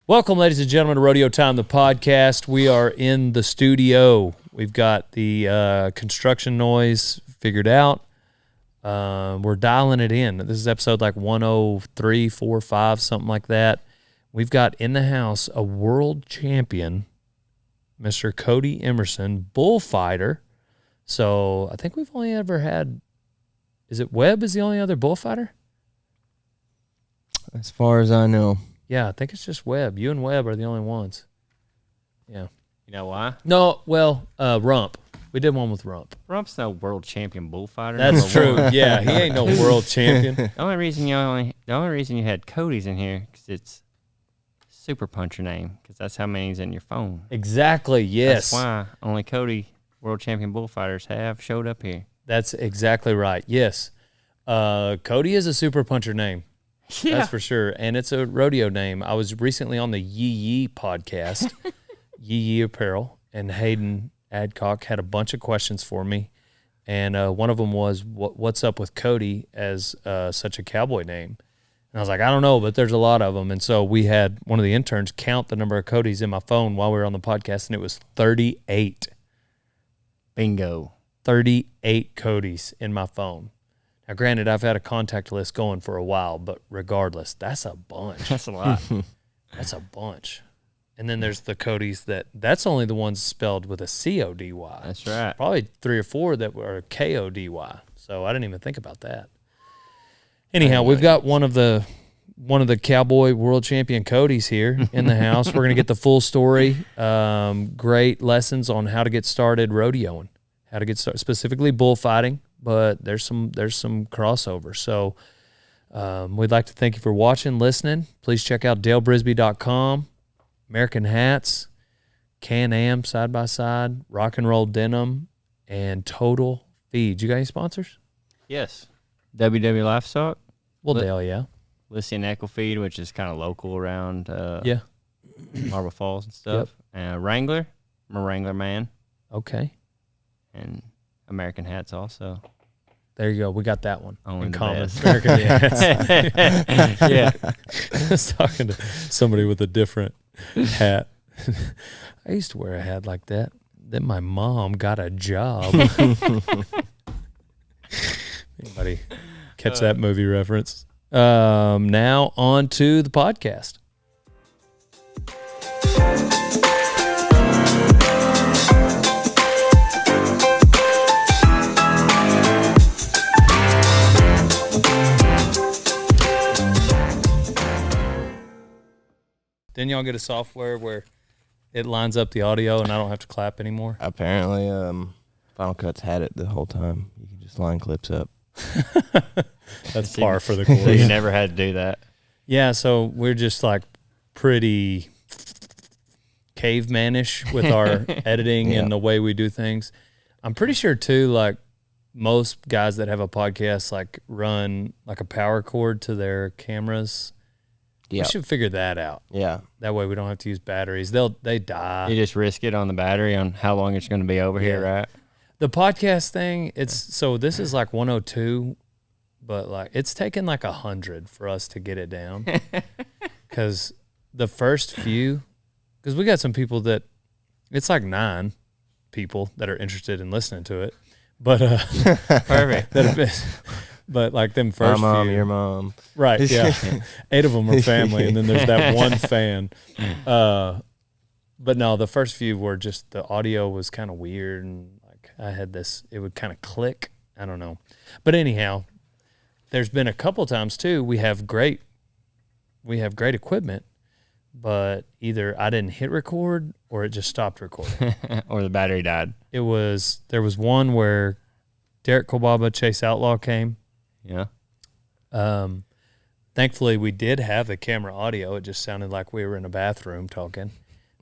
Welcome, ladies and gentlemen, to Rodeo Time, the podcast. We are in the studio. We've got the construction noise figured out. We're dialing it in. This is episode like 103, 4, 5, something like that. We've got in the house a world champion, Mr. Cody Emerson, bullfighter. So I think we've only ever had, is it Webb is the only other bullfighter? As far as I know. Yeah, I think it's just Webb. You and Webb are the only ones. Yeah. You know why? No, well, Rump. We did one with Rump. Rump's no world champion bullfighter. That's true. Yeah, he ain't no world champion. The only reason you had Cody's in here because it's super puncher name because that's how many's in your phone. Exactly. Yes. That's why only Cody world champion bullfighters have showed up here. That's exactly right. Yes. Cody is a super puncher name. Yeah. That's for sure. And it's a rodeo name. I was recently on the Yee Yee podcast, Yee Yee Apparel, and Hayden Adcock had a bunch of questions for me. And one of them was, what's up with Cody as such a cowboy name? And I was like, I don't know, but there's a lot of them. And so we had one of the interns count the number of Codys in my phone while we were on the podcast, and it was 38. Bingo. 38 Codys in my phone. Now, granted, I've had a contact list going for a while, but regardless, that's a bunch. That's a lot. That's a bunch. And then there's the Codys that's only the ones spelled with a C-O-D-Y. That's right. Probably 3 or 4 that were K-O-D-Y. So I didn't even think about that. Anyhow, we've got one of the cowboy world champion Codys here in the house. We're going to get the full story. Great lessons on how to get started rodeoing, how to get started, specifically bullfighting. But there's some crossover. So we'd like to thank you for watching, listening. Please check out dalebrisby.com, American Hats, Can-Am side-by-side, Rock and Roll Denim, and Total Feed. You got any sponsors? Yes. WW Livestock. Well, Dale, yeah. Lithium Echo Feed, which is kind of local around Yeah. Marble Falls and stuff. Wrangler. I'm a Wrangler man. Okay. And American Hats also. There you go. We got that one Only in the common. best. American Hats. Yeah. I was talking to somebody with a different hat. I used to wear a hat like that. Then my mom got a job. Anybody catch that movie reference? Now on to the podcast. Didn't y'all get a software where it lines up the audio and I don't have to clap anymore? Apparently, Final Cut's had it the whole time. You can just line clips up. That's par for the So you course. never had to do that. Yeah, so we're just like pretty cavemanish with our editing and the way we do things. I'm pretty sure too, like most guys that have a podcast like run like a power cord to their cameras. Yeah. We should figure that out. Yeah. That way we don't have to use batteries. They die. You just risk it on the battery on how long it's going to be over here, right? The podcast thing, so this is like 102, but like it's taken like 100 for us to get it down. Because the first few, because we got some people that, it's like 9 people that are interested in listening to it. But Perfect. that have been, but like them first My mom, few, your mom. right? Yeah, 8 of them are family, and then there's that one fan. But no, the first few were just the audio was kind of weird, and like I had this, it would kind of click. I don't know, but anyhow, there's been a couple times too. We have great equipment, but either I didn't hit record or it just stopped recording. Or the battery died. There was one where Derek Kobaba, Chase Outlaw came. Yeah. Thankfully, we did have the camera audio. It just sounded like we were in a bathroom talking.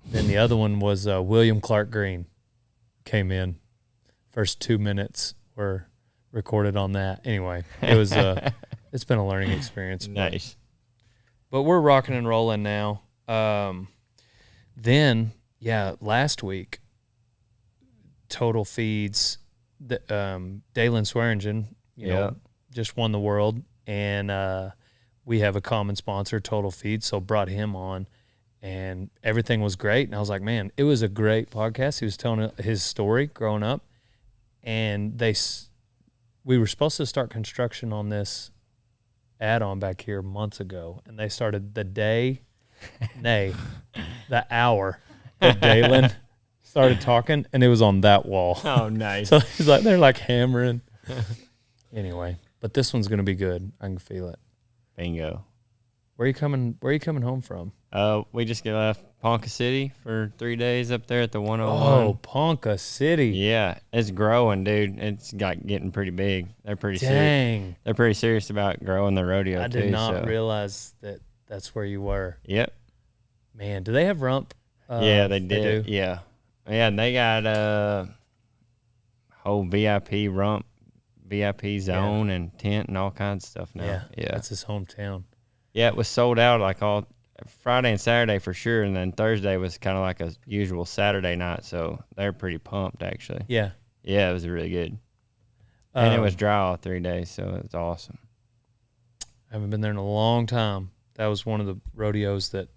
Then the other one was William Clark Green came in. First 2 minutes were recorded on that. Anyway, it was it's been a learning experience. Nice. But we're rocking and rolling now. Then, last week, Total Feeds, Dalen Swearingen, you know, just won the world. And we have a common sponsor, Total Feeds, so brought him on. And and everything was great. And I was like, man, it was a great podcast. He was telling his story growing up, and we were supposed to start construction on this add-on back here months ago, and they started the hour that Dalen started talking, and it was on that wall. Oh, nice. So he's like, they're like hammering. Anyway, but this one's gonna be good. I can feel it. Bingo. Where are you coming home from? We just left Ponca City for 3 days up there at the 101. Oh, Ponca City. Yeah, it's growing, dude. It's getting pretty big. They're pretty serious. Dang. They're pretty serious about growing the rodeo. I did not realize that that's where you were. Yep. Man, do they have rump? Yeah, they did. do? Yeah, and they got a whole VIP rump, VIP zone, and tent and all kinds of stuff now. Yeah, that's his hometown. Yeah, it was sold out like all Friday and Saturday for sure, and then Thursday was kind of like a usual Saturday night, so they're pretty pumped actually. Yeah. Yeah, it was really good. And it was dry all 3 days, so it was awesome. I haven't been there in a long time. That was one of the rodeos that,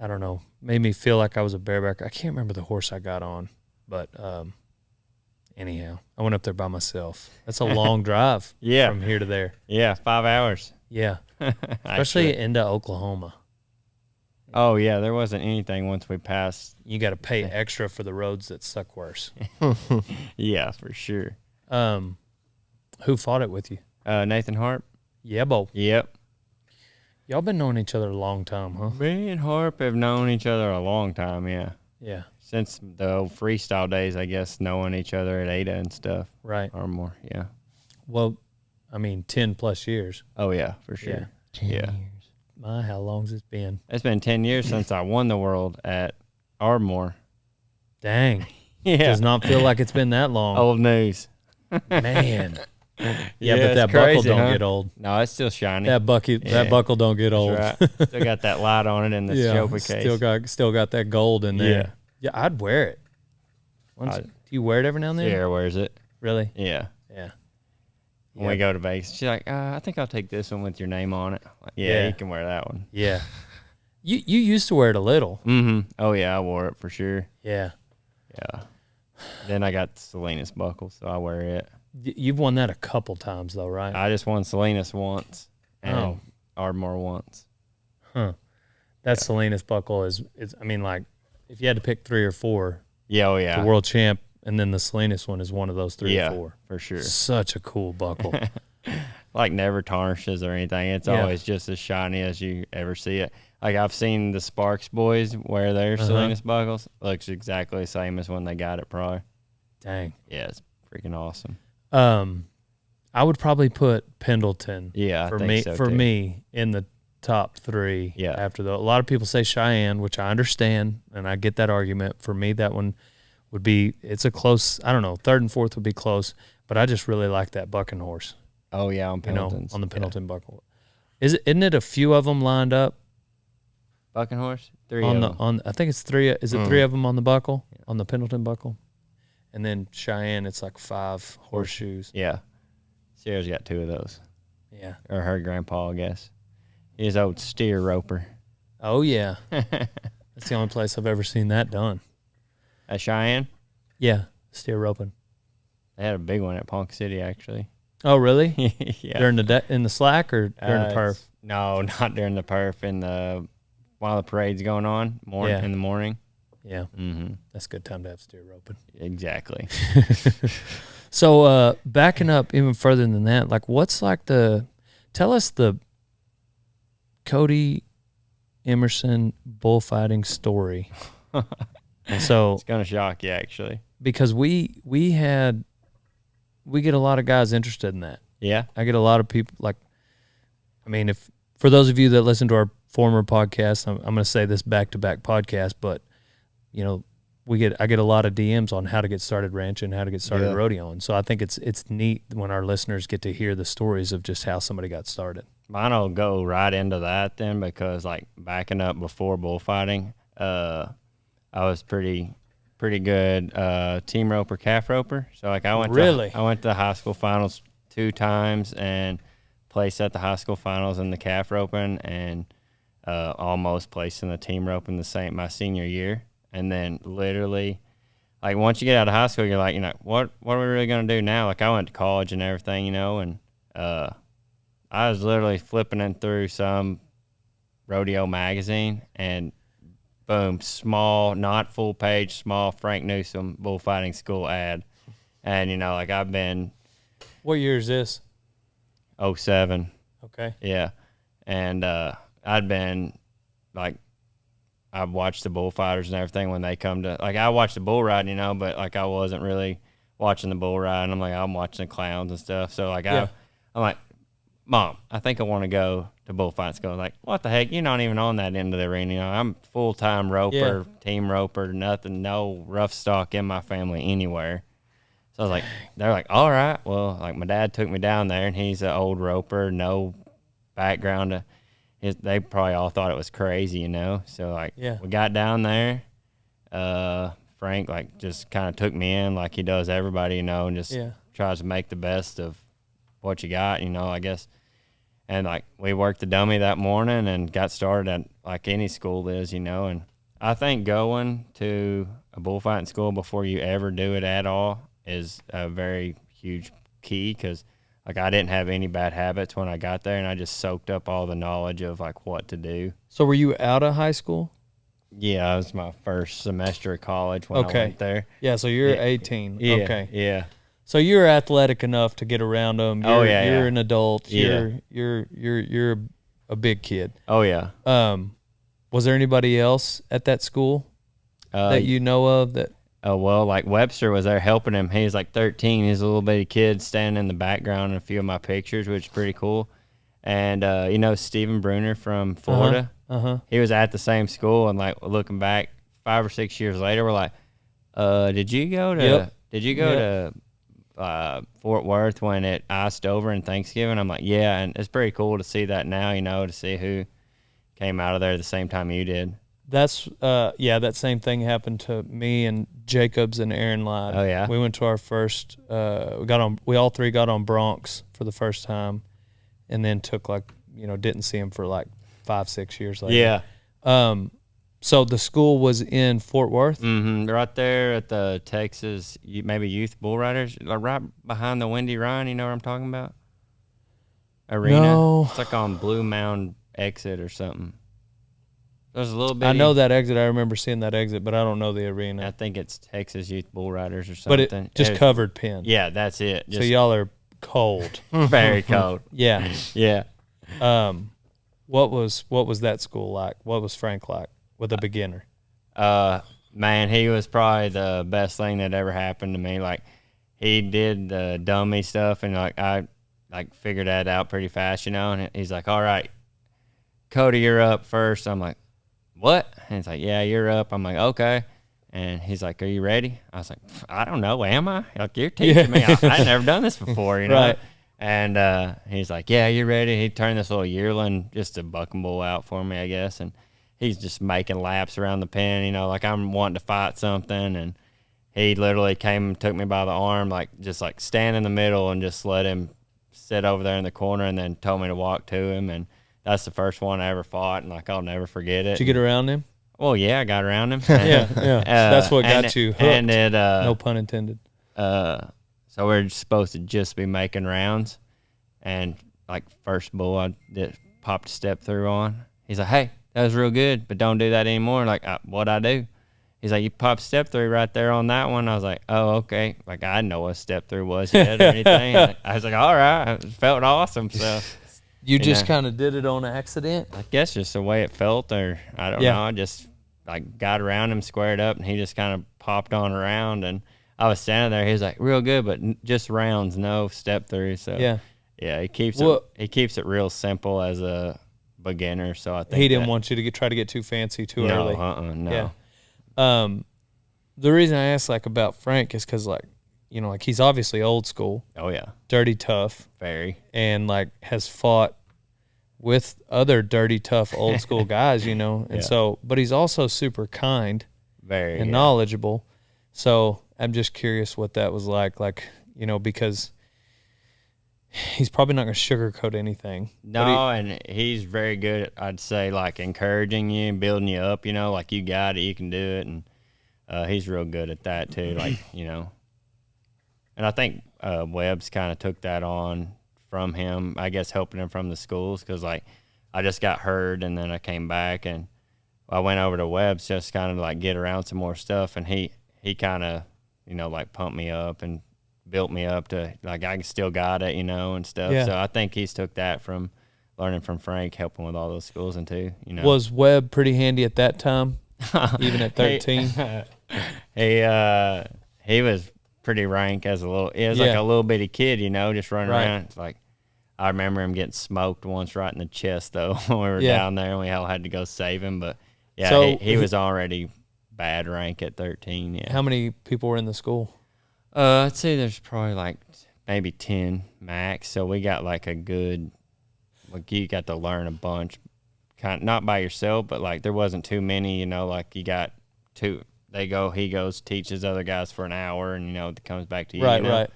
I don't know, made me feel like I was a bareback. I can't remember the horse I got on, but anyhow, I went up there by myself. That's a long drive from here to there. Yeah, 5 hours. Yeah, especially into Oklahoma. Oh, yeah, there wasn't anything once we passed. You got to pay extra for the roads that suck worse. Yeah, for sure. Who fought it with you? Nathan Harp. Yeah, Bo. Yep. Y'all been knowing each other a long time, huh? Me and Harp have known each other a long time, yeah. Yeah. Since the old freestyle days, I guess, knowing each other at Ada and stuff. Right. Or more, yeah. Well, I mean, 10 plus years. Oh, yeah, for sure. Yeah. 10 years. My, how long's it been? It's been 10 years since I won the world at Ardmore. Dang. Yeah. Does not feel like it's been that long. Old news. Man. Yeah, but that crazy, buckle don't huh? get old. No, it's still shiny. That buckle don't get old. That's right. Still got that light on it in the Chopper case. Still got that gold in there. Yeah. Yeah, I'd wear it. Do you wear it every now and then? Sarah wears it. Really? Yeah. Yeah. When we go to Vegas, she's like, I think I'll take this one with your name on it. Like, yeah, you can wear that one. Yeah. You used to wear it a little. Mm-hmm. Oh, yeah, I wore it for sure. Yeah. Yeah. Then I got the Salinas buckle, so I wear it. You've won that a couple times, though, right? I just won Salinas once and Ardmore once. Huh. That Salinas buckle is, I mean, like, if you had to pick 3 or 4, the world champ, and then the Salinas one is one of those 3 or 4. For sure. Such a cool buckle. Like never tarnishes or anything. It's always just as shiny as you ever see it. Like I've seen the Sparks boys wear their Salinas buckles. Looks exactly the same as when they got it prior. Dang. Yeah, it's freaking awesome. I would probably put Pendleton. Yeah, for me in the top 3. Yeah. After a lot of people say Cheyenne, which I understand, and I get that argument. For me, that one would be, it's a close, I don't know, 3rd and 4th would be close, but I just really like that bucking horse. Oh yeah, on Pendleton's. On the Pendleton buckle. Isn't it a few of them lined up? Bucking horse? 3 of them. I think it's 3. Is it 3 of them on the buckle, on the Pendleton buckle? And then Cheyenne, it's like 5 horseshoes. Yeah. Sarah's got 2 of those. Yeah. Or her grandpa, I guess. His old steer roper. Oh, yeah. That's the only place I've ever seen that done. At Cheyenne? Yeah, steer roping. They had a big one at Ponca City, actually. Oh, really? Yeah. During in the slack or during the perf? No, not during the perf. While the parade's going on, in the morning. Yeah. Mm-hmm. That's a good time to have steer roping. Exactly. So backing up even further than that, like tell us the Cody Emerson bullfighting story. So it's gonna shock you actually. Because we get a lot of guys interested in that. Yeah. I get a lot of people if for those of you that listen to our former podcast, I'm going to say this back-to-back podcast, but I get a lot of DMs on how to get started ranching, how to get started rodeoing. So I think it's neat when our listeners get to hear the stories of just how somebody got started. Mine will go right into that then, because like backing up before bullfighting, I was pretty good team roper, calf roper. So like I went to the high school finals 2 times and placed at the high school finals in the calf roping, and almost placing the team rope in my senior year. And then literally, like, once you get out of high school, you're like, what are we really going to do now? Like, I went to college and everything, and I was literally flipping through some Rodeo magazine, and boom, small, not full page, small Frank Newsom bullfighting school ad. And, like, I've been. What year is this? 07. Okay. Yeah. And I'd been, like, I've watched the bullfighters and everything when they come to, like, I watched the bull ride, but, like, I wasn't really watching the bull ride. And I'm like, I'm watching the clowns and stuff. So, like, I'm like, Mom, I think I want to go to bullfighting school. Like, what the heck? You're not even on that end of the arena. I'm full-time roper, team roper, nothing, no rough stock in my family anywhere. So I was like, they're like, all right. Well, like, my dad took me down there, and he's an old roper, no background. They probably all thought it was crazy, So, like, we got down there. Frank, like, just kind of took me in like he does everybody, and just tries to make the best of what you got, I guess. And, like, we worked the dummy that morning and got started at, like, any school is, And I think going to a bullfighting school before you ever do it at all is a very huge key, because, like, I didn't have any bad habits when I got there, and I just soaked up all the knowledge of, like, what to do. So were you out of high school? Yeah, it was my first semester of college when I went there. Yeah, so you're 18. Yeah, okay. Yeah. So you're athletic enough to get around them. You're an adult. Yeah. You're a big kid. Oh yeah. Was there anybody else at that school that you know of that? Oh well, like, Webster was there helping him. He was like 13. He's a little bitty kid standing in the background in a few of my pictures, which is pretty cool. And Stephen Bruner from Florida. He was at the same school, and, like, looking back 5 or 6 years later, we're like, did you go to Fort Worth when it iced over in Thanksgiving? I'm like, yeah, and it's pretty cool to see that now, to see who came out of there the same time you did. That's that same thing happened to me and Jacobs and Aaron Lyde. Oh yeah, we went to our first. We all three got on Bronx for the first time, and then took, like, didn't see him for like 5-6 years later. Yeah. So the school was in Fort Worth? Mm-hmm. Right there at the Texas, maybe Youth Bull Riders, like right behind the Windy Ryan. You know what I'm talking about? Arena. No. It's like on Blue Mound exit or something. There's a little bit. I know that exit. I remember seeing that exit, but I don't know the arena. I think it's Texas Youth Bull Riders or something. But it just covered pin. Yeah, that's it. So y'all are cold. Very cold. Yeah. Yeah. What was that school like? What was Frank like with a beginner? Man, he was probably the best thing that ever happened to me. Like, he did the dummy stuff, and, like, I, like, figured that out pretty fast, and he's like, all right, Cody, you're up first. I'm like, what? And he's like, yeah, you're up. I'm like, okay. And he's like, are you ready? I was like, I don't know, am I? Like, you're teaching me. I've never done this before, Right. And he's like, yeah, you're ready. He turned this little yearling, just a bucking bull, out for me, I guess. And he's just making laps around the pen, like I'm wanting to fight something. And he literally came and took me by the arm, like, just, like, stand in the middle and just let him sit over there in the corner, and then told me to walk to him. And that's the first one I ever fought, and, like, I'll never forget it. Did you get around him? Well, yeah, I got around him. Yeah. That's what got you hooked. And it, no pun intended. So we're supposed to just be making rounds, and, like, first bull I popped a step through on. He's like, hey, that was real good, but don't do that anymore. Like, what'd I do? He's like, you popped step through right there on that one. I was like, oh, okay. Like, I didn't know what step through was yet or anything. I was like, all right. It felt awesome. So you just kind of did it on accident? I guess just the way it felt, or I don't know. I just, like, got around him, squared up, and he just kind of popped on around. And I was standing there. He was like, real good, but just rounds, no step through. So yeah, he keeps it real simple as a beginner. So I think he didn't want you to try to get too fancy too early. No. Yeah. The reason I asked, like, about Frank is because, like, like, he's obviously old school. Oh yeah, dirty tough. Very. And, like, has fought with other dirty tough old school guys, and so, but he's also super kind, very, and knowledgeable. So I'm just curious what that was like, because he's probably not going to sugarcoat anything. No, and he's very good at, I'd say, like encouraging you and building you up, like you got it, you can do it. And he's real good at that too, like, And I think Webb's kind of took that on from him, I guess helping him from the schools because, like, I just got hurt and then I came back and I went over to Webb's just kind of, like, get around some more stuff. And he kind of, like, pumped me up and built me up to, like, I still got it, and stuff. Yeah. So I think he's took that from learning from Frank, helping with all those schools and too, Was Webb pretty handy at that time, even at 13? He was pretty rank as like a little bitty kid, just running around. It's like, I remember him getting smoked once right in the chest, though, when we were down there and we all had to go save him. But, yeah, so he was already bad rank at 13, yeah. How many people were in the school? I'd say there's probably like maybe 10 max. So we got like a good, like you got to learn a bunch, kind of, not by yourself, but like there wasn't too many, like you got two. He goes, teaches other guys for an hour, and it comes back to you. Right.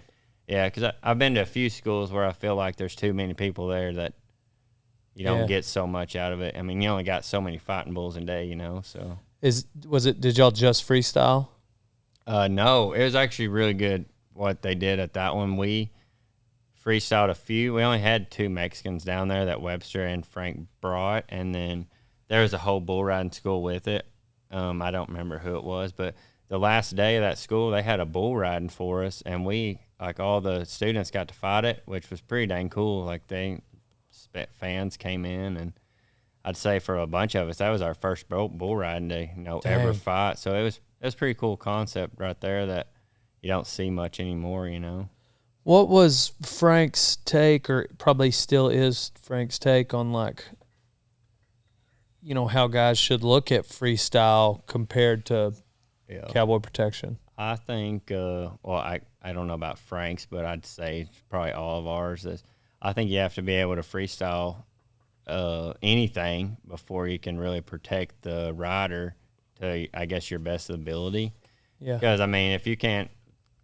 Yeah, because I've been to a few schools where I feel like there's too many people there that you don't get so much out of it. I mean, you only got so many fighting bulls a day, so. Did y'all just freestyle? No, it was actually really good what they did at that one. We freestyled a few. We only had 2 Mexicans down there that Webster and Frank brought, and then there was a whole bull riding school with it. I don't remember who it was, but the last day of that school, they had a bull riding for us, and we, like, all the students got to fight it, which was pretty dang cool. Like, fans came in, and I'd say for a bunch of us, that was our first bull riding day, ever fight. So it was pretty cool concept right there that you don't see much anymore, What was Frank's take, or probably still is Frank's take on, like, how guys should look at freestyle compared to cowboy protection? I think, I don't know about Frank's, but I'd say probably all of ours is, I think you have to be able to freestyle anything before you can really protect the rider to, I guess, your best ability. Yeah. Because, I mean, if you can't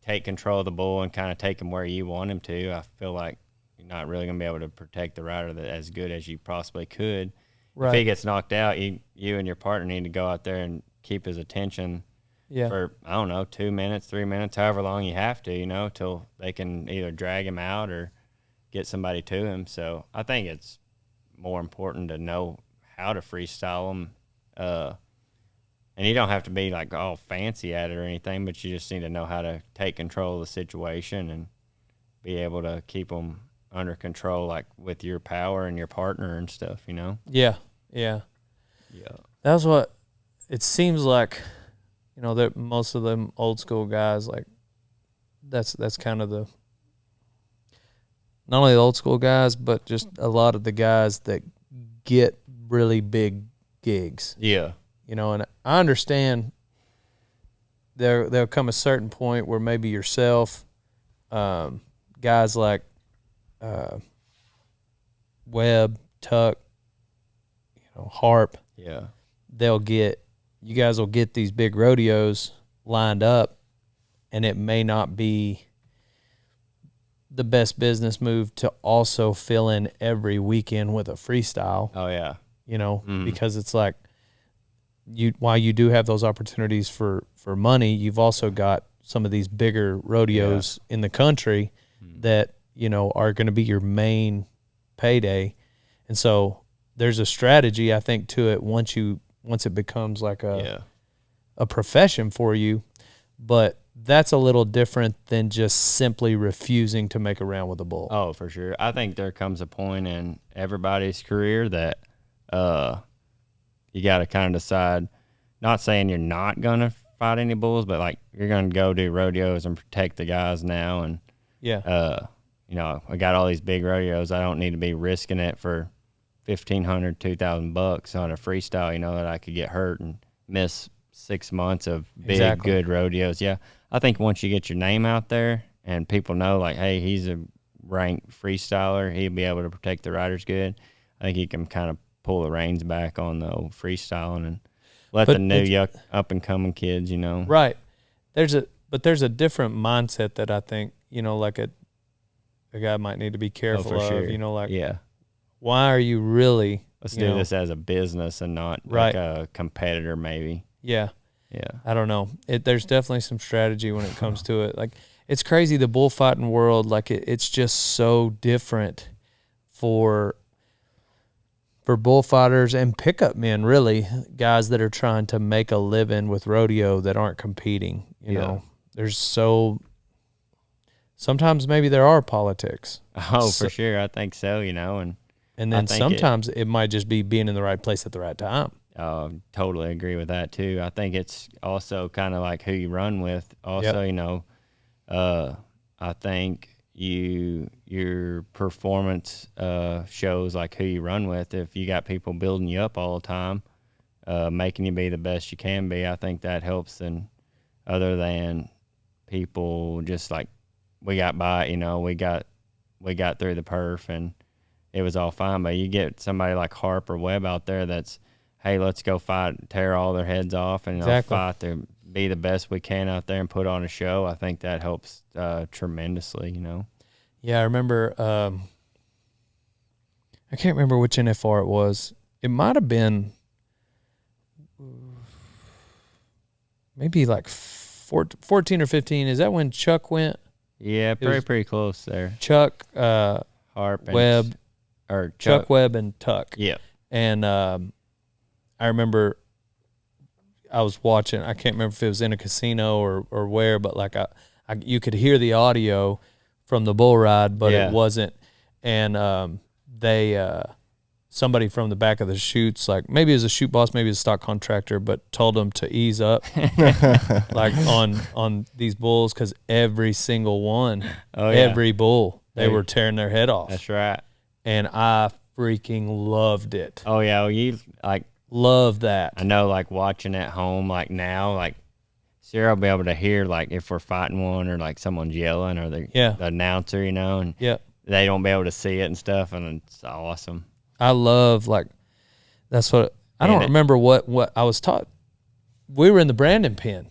take control of the bull and kind of take him where you want him to, I feel like you're not really going to be able to protect the rider as good as you possibly could. Right. If he gets knocked out, you and your partner need to go out there and keep his attention for, I don't know, 2 minutes, 3 minutes, however long you have to, till they can either drag him out or get somebody to him. So I think it's more important to know how to freestyle them. And you don't have to be like all fancy at it or anything, but you just need to know how to take control of the situation and be able to keep them under control, like with your power and your partner and stuff, Yeah. That's what it seems like. That most of them old school guys, like, that's kind of the, not only the old school guys, but just a lot of the guys that get really big gigs. Yeah. And I understand there'll come a certain point where maybe yourself, guys like Webb, Tuck, Harp, you guys will get these big rodeos lined up, and it may not be the best business move to also fill in every weekend with a freestyle. Oh yeah. Because it's like, while you do have those opportunities for money, you've also got some of these bigger rodeos in the country that, are going to be your main payday. And so there's a strategy, I think, to it once it becomes like a profession for you. But that's a little different than just simply refusing to make a round with a bull. Oh, for sure. I think there comes a point in everybody's career that you got to kind of decide, not saying you're not going to fight any bulls, but like you're going to go do rodeos and protect the guys now. And, I got all these big rodeos. I don't need to be risking it for $1,500, $2,000 on a freestyle, that I could get hurt and miss 6 months of big, good rodeos. Yeah. I think once you get your name out there and people know, like, hey, he's a ranked freestyler, he'll be able to protect the riders good, I think he can kind of pull the reins back on the old freestyling and let the new up and coming kids, Right. There's a different mindset that I think, like a a guy might need to be careful for of. sure. You know, like, yeah. why are you really? Let's do this as a business and not right. like a competitor, maybe. Yeah. Yeah. I don't know. There's definitely some strategy when it comes to it. Like, it's crazy, the bullfighting world. Like, it's just so different for bullfighters and pickup men, really, guys that are trying to make a living with rodeo that aren't competing. You know, there's sometimes maybe there are politics. Oh, for sure. I think so, you know. And then sometimes it might just be being in the right place at the right time. Totally agree with that, too. I think it's also kind of like who you run with. Also, you know, I think your performance shows like who you run with. If you got people building you up all the time, making you be the best you can be, I think that helps. And other than people just like, we got by, you know, we got through the perf and it was all fine. But you get somebody like Harp or Webb out there that's, hey, let's go fight, tear all their heads off, and fight to be the best we can out there and put on a show. I think that helps tremendously, you know. Yeah, I remember, I can't remember which NFR it was. It might have been maybe like 14 or 15. Is that when Chuck went? Yeah, pretty close there. Chuck, Harp, Webb, or Chuck Webb and Tuck. Yeah. And I remember I was watching, I can't remember if it was in a casino or where, but like you could hear the audio from the bull ride, but it wasn't. And somebody from the back of the chutes, like maybe it was a chute boss, maybe it was a stock contractor, but told them to ease up like on these bulls, because every single one, every bull, they were tearing their head off. That's right. And I freaking loved it. Oh, yeah. Well, you like love that. I know, like watching at home, like now, like Sarah will be able to hear like if we're fighting one or like someone's yelling or the announcer, you know, and they don't be able to see it and stuff, and it's awesome. I love, like, that's what I don't remember what I was taught. We were in the Brandon pen.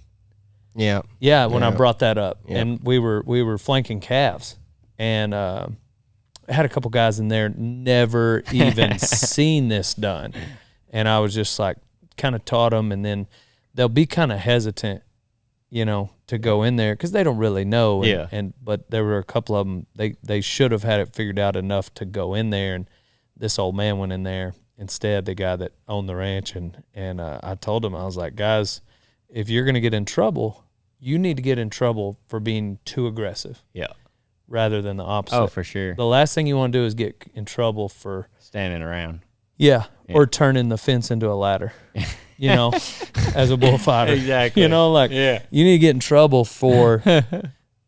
Yeah. Yeah, when I brought that up. Yeah. And we were flanking calves. And I had a couple guys in there never even seen this done. And I was just like kind of taught them, and then they'll be kind of hesitant, you know, to go in there because they don't really know. But there were a couple of them, they should have had it figured out enough to go in there, and this old man went in there instead, the guy that owned the ranch, and I told him, I was like, guys, if you're going to get in trouble, you need to get in trouble for being too aggressive. Yeah. Rather than the opposite. Oh, for sure. The last thing you want to do is get in trouble for standing around. Yeah. Or turning the fence into a ladder, you know, as a bullfighter. Exactly. You know, like you need to get in trouble for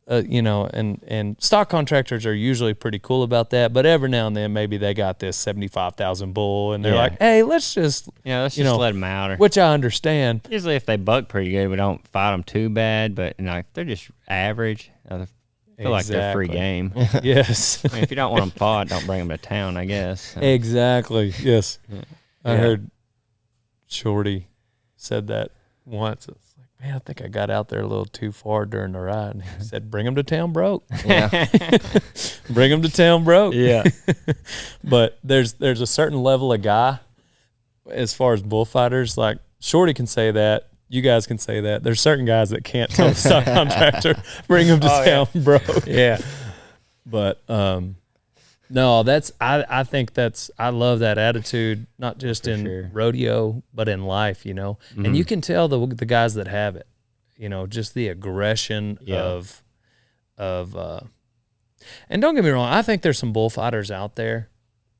you know, and stock contractors are usually pretty cool about that, but every now and then maybe they got this 75,000 bull and they're like, hey, let's just let them out. Which I understand. Usually if they buck pretty good, we don't fight them too bad, but you know, if they're just average, I feel like they're free game. Yes. I mean, if you don't want them fought, don't bring them to town, I guess. Exactly. Yes. I heard Shorty said that once. Man, I think I got out there a little too far during the ride. And he said, bring them to town broke. Yeah. Bring them to town broke. Yeah. But there's a certain level of guy as far as bullfighters. Like, Shorty can say that. You guys can say that. There's certain guys that can't tell the stock contractor, bring them to town broke. Yeah. But, no, I think I love that attitude, not just in rodeo, but in life, you know. Mm-hmm. And you can tell the guys that have it, you know, just the aggression of and don't get me wrong, I think there's some bullfighters out there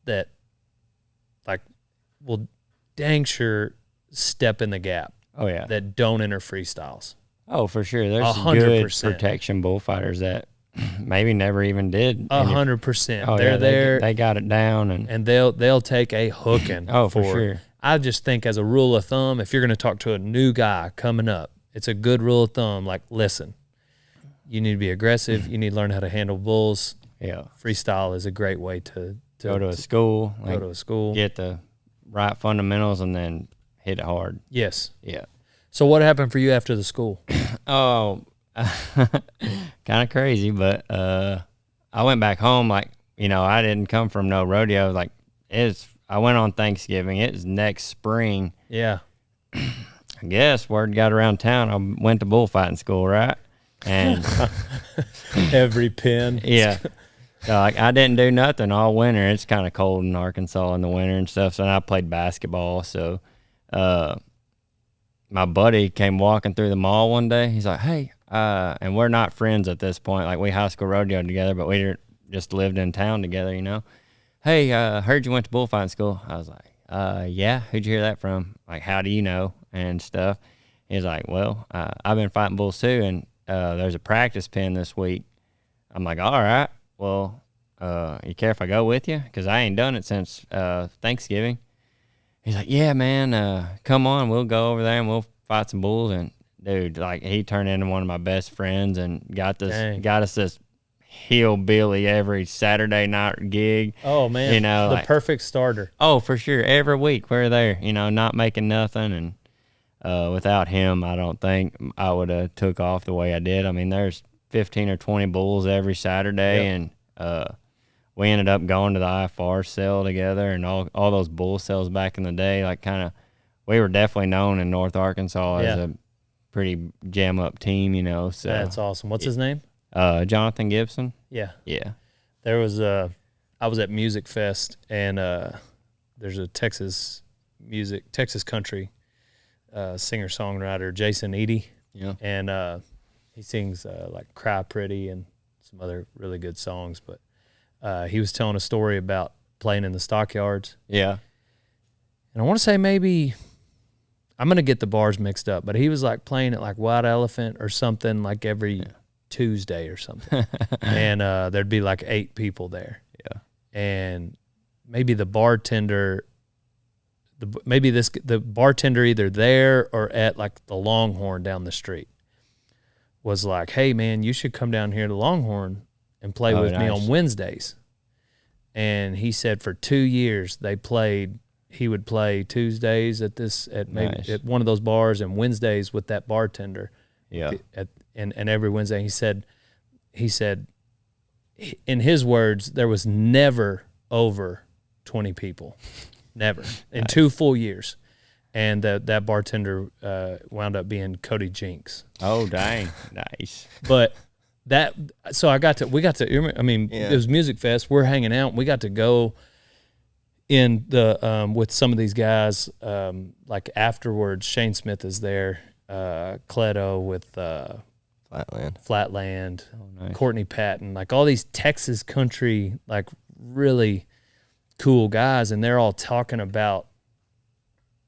that like will dang sure step in the gap. Oh yeah. That don't enter freestyles. Oh, for sure. There's 100%. Good protection bullfighters that maybe never even did. 100%. Oh, they're there. They got it down, and they'll take a hooking. Oh, for sure. I just think as a rule of thumb, if you're going to talk to a new guy coming up, it's a good rule of thumb. Like, listen, you need to be aggressive. You need to learn how to handle bulls. Yeah. Freestyle is a great way to go to a school. Go to a school. Get the right fundamentals and then hit it hard. Yes. Yeah. So what happened for you after the school? Oh, kind of crazy, but I I went back home, like, I didn't come from no rodeo. Like, I went on Thanksgiving. It was next spring. Yeah. I guess word got around town. I went to bullfighting school, right? And every pin. Yeah. So, like, I didn't do nothing all winter. It's kind of cold in Arkansas in the winter and stuff. So I played basketball. So my buddy came walking through the mall one day. He's like, hey, and we're not friends at this point. Like, we high school rodeo together, but we just lived in town together, Hey, heard you went to bullfighting school. I was like, yeah, who'd you hear that from? Like, how do you know? And stuff. He's like, well, I've been fighting bulls too, and there's a practice pen this week. I'm like, all right, well, you care if I go with you? Because I ain't done it since Thanksgiving. He's like, yeah, man, come on, we'll go over there and we'll fight some bulls. And dude, like, he turned into one of my best friends and got us this hillbilly every Saturday night gig. Oh man, the like, perfect starter. Oh, for sure. Every week we're there, not making nothing. And without him, I don't think I would have took off the way I did. I mean, there's 15 or 20 bulls every Saturday. Yep. And we ended up going to the IFR sale together and all those bull sales back in the day. Like, kind of, we were definitely known in North Arkansas as a pretty jam up team, So that's awesome. What's his name? Jonathan Gibson. Yeah. Yeah. There was I was at Music Fest, and there's a Texas country singer songwriter, Jason Eady. Yeah. And he sings like Cry Pretty and some other really good songs. But he was telling a story about playing in the stockyards. Yeah. And I want to say maybe, I'm going to get the bars mixed up, but he was like playing at like White Elephant or something like every Tuesday or something. And there'd be like 8 people there. Yeah. And maybe the bartender, the bartender either there or at like the Longhorn down the street was like, hey man, you should come down here to Longhorn and play with me on Wednesdays. And he said for 2 years he would play Tuesdays at one of those bars and Wednesdays with that bartender. Yeah. And every Wednesday he said in his words, there was never over 20 people. Never. In 2 full years. And that bartender wound up being Cody Jinks. Oh, dang. Nice. But it was Music Fest. We're hanging out. We got to go in the with some of these guys, like afterwards. Shane Smith is there, Cleto with Flatland, oh, nice. Courtney Patton, like all these Texas country, like really cool guys, and they're all talking about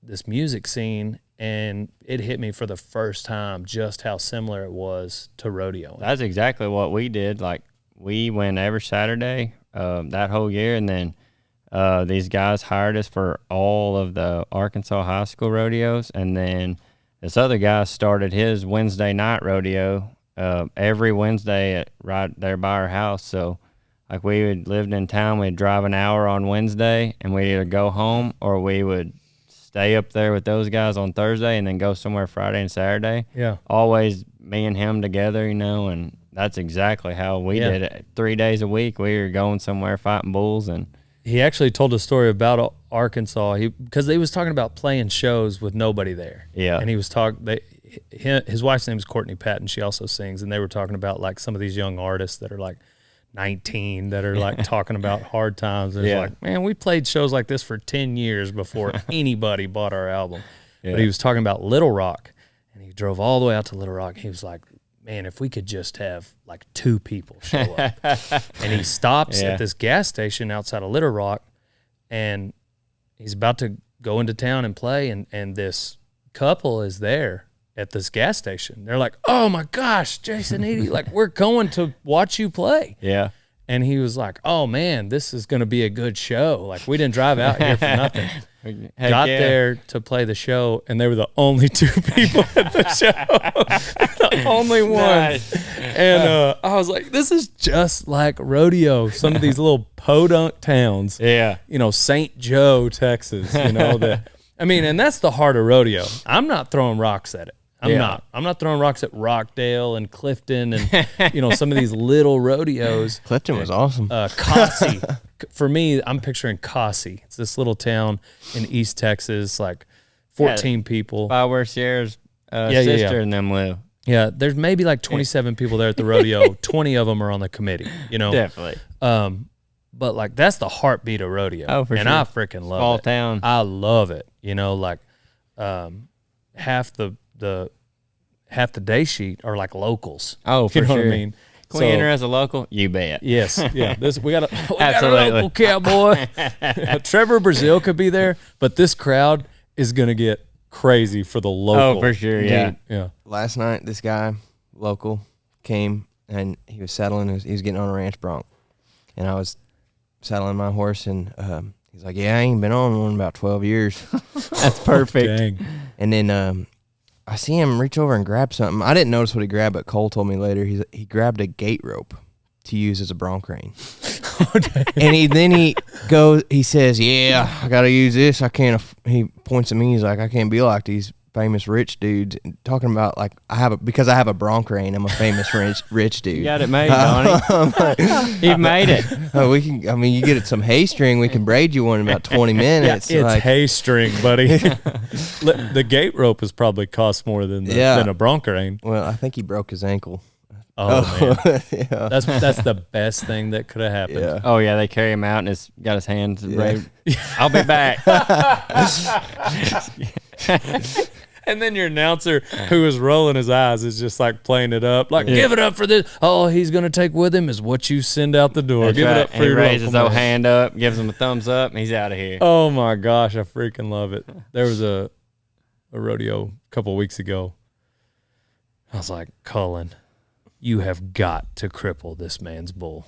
this music scene, and it hit me for the first time just how similar it was to rodeo. That's exactly what we did. Like, we went every Saturday that whole year, and then these guys hired us for all of the Arkansas high school rodeos, and then this other guy started his Wednesday night rodeo every Wednesday right there by our house. So, like, we lived in town, we'd drive an hour on Wednesday, and we'd either go home or we would stay up there with those guys on Thursday and then go somewhere Friday and Saturday. Yeah. Always me and him together, and that's exactly how we did it. 3 days a week, we were going somewhere fighting bulls. And he actually told a story about Arkansas because he was talking about playing shows with nobody there. Yeah. And he was his wife's name is Courtney Patton. She also sings, and they were talking about like some of these young artists that are like 19 that are like talking about hard times. It's like, man, we played shows like this for 10 years before anybody bought our album. Yeah. But he was talking about Little Rock, and he drove all the way out to Little Rock. He was like, man, if we could just have like 2 people show up. And he stops at this gas station outside of Little Rock, and he's about to go into town and play, and this couple is there at this gas station. They're like, oh my gosh, Jason Eady, like, we're going to watch you play. Yeah. And he was like, oh man, this is going to be a good show. Like, we didn't drive out here for nothing. Got there to play the show, and they were the only 2 people at the show. The only ones. Nice. And I was like, this is just like rodeo. Some of these little podunk towns. Yeah. St. Joe, Texas, and that's the heart of rodeo. I'm not throwing rocks at it. I'm not throwing rocks at Rockdale and Clifton and some of these little rodeos. Clifton was awesome. Cossie. For me, I'm picturing Cossie. It's this little town in East Texas, like 14 people. By where Sierra's sister and them live. Yeah, there's maybe like 27 people there at the rodeo. 20 of them are on the committee, Definitely. But like that's the heartbeat of rodeo. Oh, for and sure. I freaking love Small it. town. I love it. Like half the day sheet are like locals. Oh, for sure. What I mean? Can we enter as a local? You bet. Yes, yeah. We got a local cowboy. Trevor Brazil could be there, but this crowd is gonna get crazy for the local. Oh, for sure. Yeah. Yeah. Last night, this guy, local, came and he was saddling. He was getting on a ranch bronc, and I was saddling my horse, and he's like, "Yeah, I ain't been on one in about 12 years." That's perfect. Dang. And then I see him reach over and grab something. I didn't notice what he grabbed, but Cole told me later he grabbed a gate rope to use as a bronc rein. And he says, "Yeah, I got to use this. I can't." He points at me. He's like, "I can't be like these famous rich dudes." And talking about like because I have a bronc rein, I'm a famous rich dude. You got it made, Donnie. You've made it. We can. I mean, you get some hay string. We can braid you one in about 20 minutes. It's hay string, buddy. The gate rope has probably cost more than a bronc rein. Well, I think he broke his ankle. Oh man, yeah. That's the best thing that could have happened. Yeah. Oh yeah, they carry him out and it's got his hands. Yeah. I'll be back. And then your announcer, who is rolling his eyes, is just like playing it up, like give it up for this. All he's gonna take with him is what you send out the door. That's give right. it up for and he your raises his local old man. hand up, gives him a thumbs up, and he's out of here. Oh my gosh, I freaking love it. There was a rodeo a couple of weeks ago. I was like, Cullen, you have got to cripple this man's bull.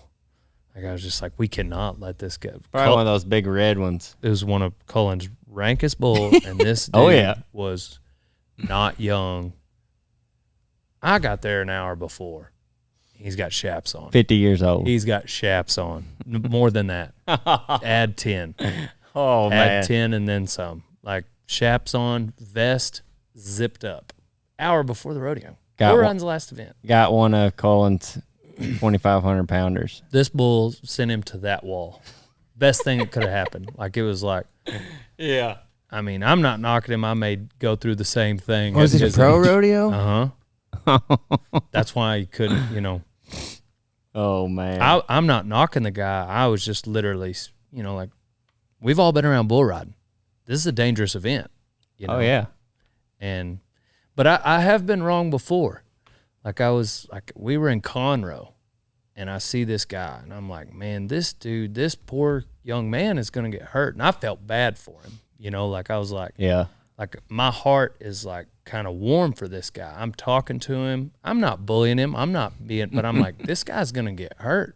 Like I was just like, we cannot let this go. Probably one of those big red ones. It was one of Cullen's rankest bulls, and this dude was not young. I got there an hour before. He's got shaps on. 50 years old. He's got shaps on. More than that. Add 10. Oh, man. Add 10 and then some. Like shaps on, vest, zipped up. Hour before the rodeo. Who runs the last event? Got one of Cullen's 2,500 pounders. This bull sent him to that wall. Best thing that could have happened. Like it was like, yeah. I mean, I'm not knocking him. I may go through the same thing. Was it a pro rodeo? Uh-huh. That's why he couldn't, Oh, man. I'm not knocking the guy. I was just literally, like, we've all been around bull riding. This is a dangerous event. Oh, yeah. But I have been wrong before. Like we were in Conroe, and I see this guy, and I'm like, man, this dude, this poor young man is going to get hurt. And I felt bad for him. Like I was like, yeah. Like my heart is like kind of warm for this guy. I'm talking to him. I'm not bullying him. But I'm like, this guy's going to get hurt.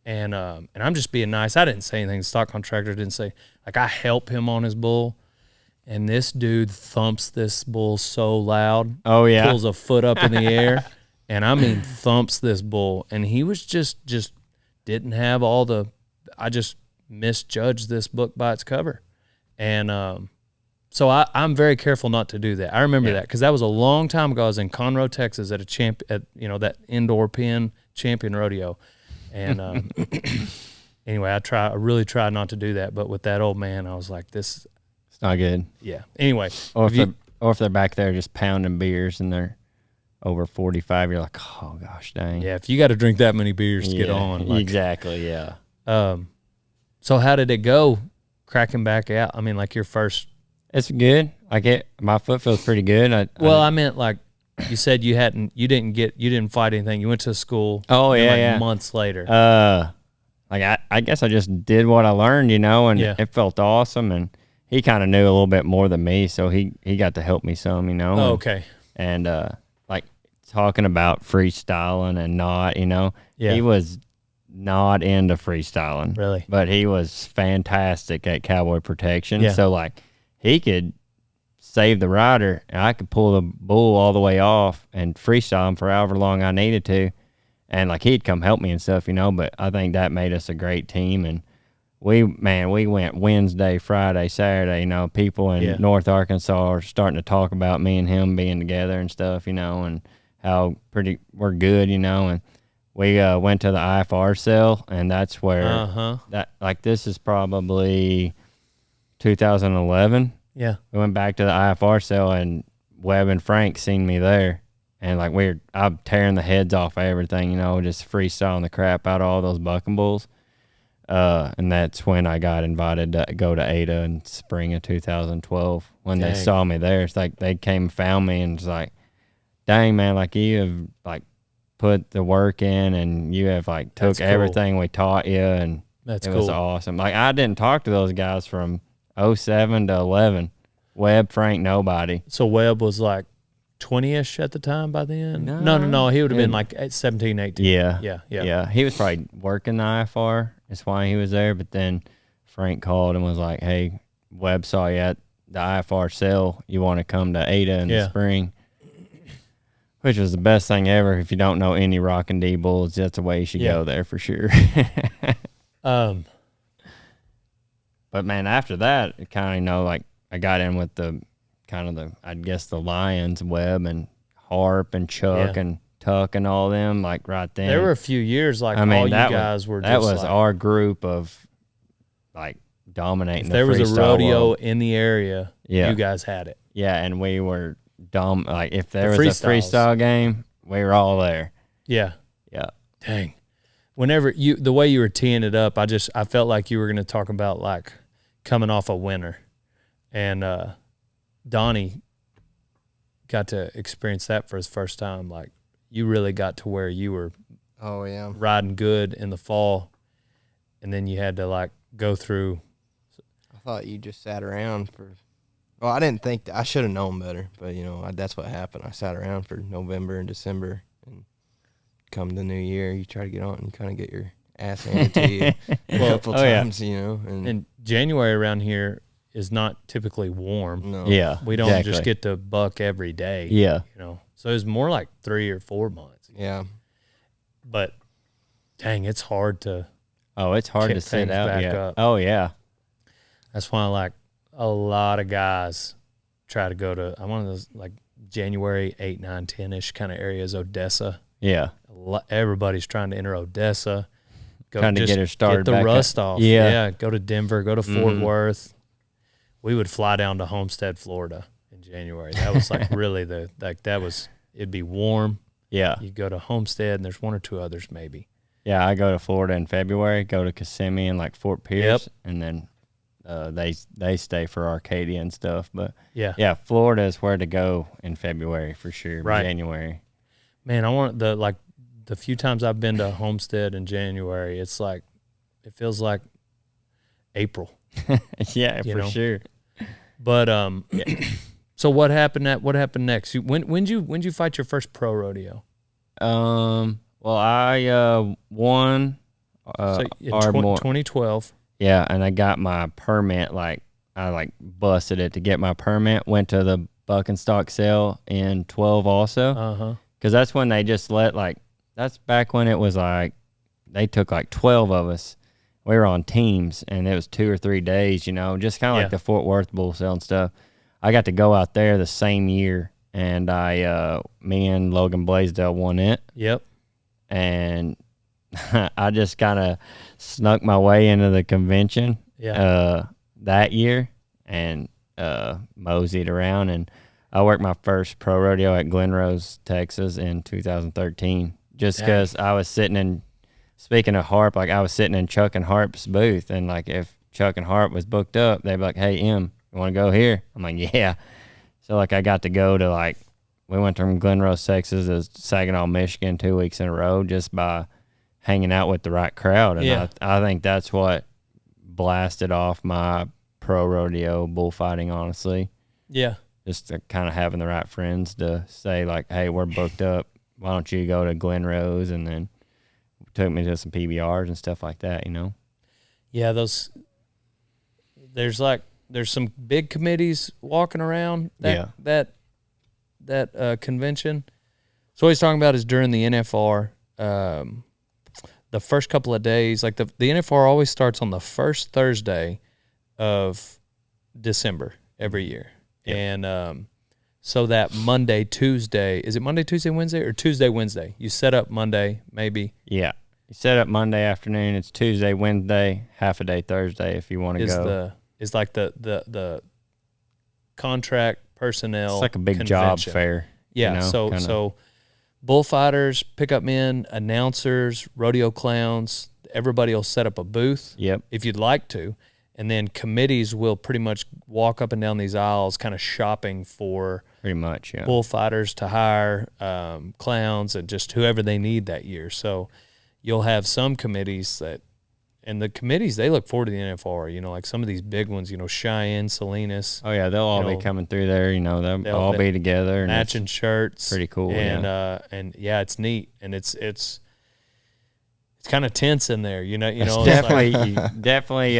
And I'm just being nice. I didn't say anything. The stock contractor didn't say, like I help him on his bull. And this dude thumps this bull so loud. Oh, yeah. Pulls a foot up in the air. And I mean, thumps this bull. And he was just didn't have I just misjudged this book by its cover. And so I'm very careful not to do that. I remember that because that was a long time ago. I was in Conroe, Texas at that indoor pen champion rodeo. And anyway, I really tried not to do that. But with that old man, I was like, this... It's not good. Yeah. Anyway. Or if they're back there just pounding beers and they're over 45, you're like, oh, gosh, dang. Yeah, if you got to drink that many beers to get on. Like, exactly, yeah. So how did it go cracking back out? I mean, like your first... It's good. My foot feels pretty good. I meant like you said you didn't fight anything. You went to school. Oh, yeah, months later. I guess I just did what I learned, and it felt awesome. And he kind of knew a little bit more than me, so he got to help me some, Oh, okay. And like talking about freestyling and not, he was not into freestyling. Really? But he was fantastic at cowboy protection. Yeah. So like he could save the rider and I could pull the bull all the way off and freestyle him for however long I needed to. And like he'd come help me and stuff, but I think that made us a great team. And we went Wednesday, Friday, Saturday. You know, people in North Arkansas are starting to talk about me and him being together and stuff. You know, and how we're good. You know, and we went to the IFR sale, and that's where this is probably 2011. Yeah, we went back to the IFR sale, and Webb and Frank seen me there. And like I'm tearing the heads off of everything, you know, just freestyling the crap out of all those bucking bulls. And that's when I got invited to go to Ada in spring of 2012. When they saw me there, it's like they came and found me, and it's like, dang man, like you have like put the work in, and you have like took everything we taught you, and it was awesome. Like I didn't talk to those guys from 07 to 11. Webb, Frank, nobody. So Webb was like 20-ish at the time by then? No. He would have been like 17, 18. Yeah. He was probably working the IFR. That's why he was there. But then Frank called and was like, hey, Webb saw you at the IFR sale. You want to come to Ada in the spring? Which was the best thing ever. If you don't know any Rock and D bulls, that's the way you should go there for sure. But man, after that, it kind of, you know, like I got in with the Lions, Webb and Harp and Chuck and Tuck and all them, like right then. There were a few years like all you guys were just that was like, our group of like dominating the freestyle world. There was a rodeo world in the area, you guys had it. Yeah, and we were like if there was a freestyle game, we were all there. Yeah. Yeah. Dang. Whenever the way you were teeing it up, I felt like you were going to talk about like coming off a winner. And Donnie got to experience that for his first time. Like you really got to where you were riding good in the fall, and then you had to like go through. I thought you just sat around for well, I didn't think I should have known better, but you know, that's what happened. I sat around for November and December, and come the new year, you try to get on and kind of get your ass handed to you a couple times, you know. And January around here is not typically warm. No. Yeah. We don't just get to buck every day. Yeah. You know. So it's more like 3 or 4 months. Yeah. But dang, it's hard to it's hard to sit out back up. Oh yeah. That's why like a lot of guys try to go to one of those like January 8, 9, 10-ish kind of areas, Odessa. Yeah. Everybody's trying to enter Odessa. Trying to get her started. Get the rust off. Yeah. Go to Denver, go to Fort Worth. We would fly down to Homestead, Florida in January. That was like really it'd be warm. Yeah. You go to Homestead, and there's 1 or 2 others maybe. Yeah, I go to Florida in February, go to Kissimmee and like Fort Pierce, and then they stay for Arcadia and stuff. But yeah, Florida is where to go in February for sure. Right. January. Man, I want the few times I've been to Homestead in January, it's like it feels like April. Yeah, for sure. But so what happened next? When'd you fight your first pro rodeo? Well, I won. So in 2012. Yeah, and I got my permit. Like I busted it to get my permit. Went to the buck and stock sale in 12 also. Because that's when they just that's back when it was like they took like 12 of us. We were on teams, and it was 2 or 3 days, you know, just kind of like the Fort Worth bull sale and stuff. I got to go out there the same year, and me and Logan Blaisdell won it. Yep. And I just kind of snuck my way into the convention that year and moseyed around. And I worked my first pro rodeo at Glen Rose, Texas in 2013, just because I was sitting in, speaking of Harp, like I was sitting in Chuck and Harp's booth, and like if Chuck and Harp was booked up, they'd be like, hey, you want to go here? I'm like, yeah. So like I got to go to we went from Glen Rose, Texas to Saginaw, Michigan 2 weeks in a row just by hanging out with the right crowd. And I think that's what blasted off my pro rodeo bullfighting, honestly. Yeah. Just kind of having the right friends to say like, hey, we're booked up. Why don't you go to Glen Rose? And then took me to some PBRs and stuff like that, you know? Yeah, there's some big committees walking around that convention. So what he's talking about is during the NFR, the first couple of days, like the NFR always starts on the first Thursday of December every year. Yep. And so that Monday, Tuesday, is it Monday, Tuesday, Wednesday, or Tuesday, Wednesday? You set up Monday, maybe. Yeah. You set up Monday afternoon. It's Tuesday, Wednesday, half a day Thursday if you want to go. Is like the contract personnel. It's like a big convention. job fair. Yeah. You know, so bullfighters, pickup men, announcers, rodeo clowns, everybody will set up a booth. Yep. If you'd like to. And then committees will pretty much walk up and down these aisles kind of shopping for pretty much, yeah, bullfighters to hire, clowns, and just whoever they need that year. So you'll have some committees and the committees, they look forward to the NFR, you know, like some of these big ones, you know, Cheyenne, Salinas. Oh, yeah, they'll all be coming through there, you know, they'll all be together. And matching shirts. Pretty cool, and yeah, it's neat. And it's kind of tense in there, you know. Definitely, definitely.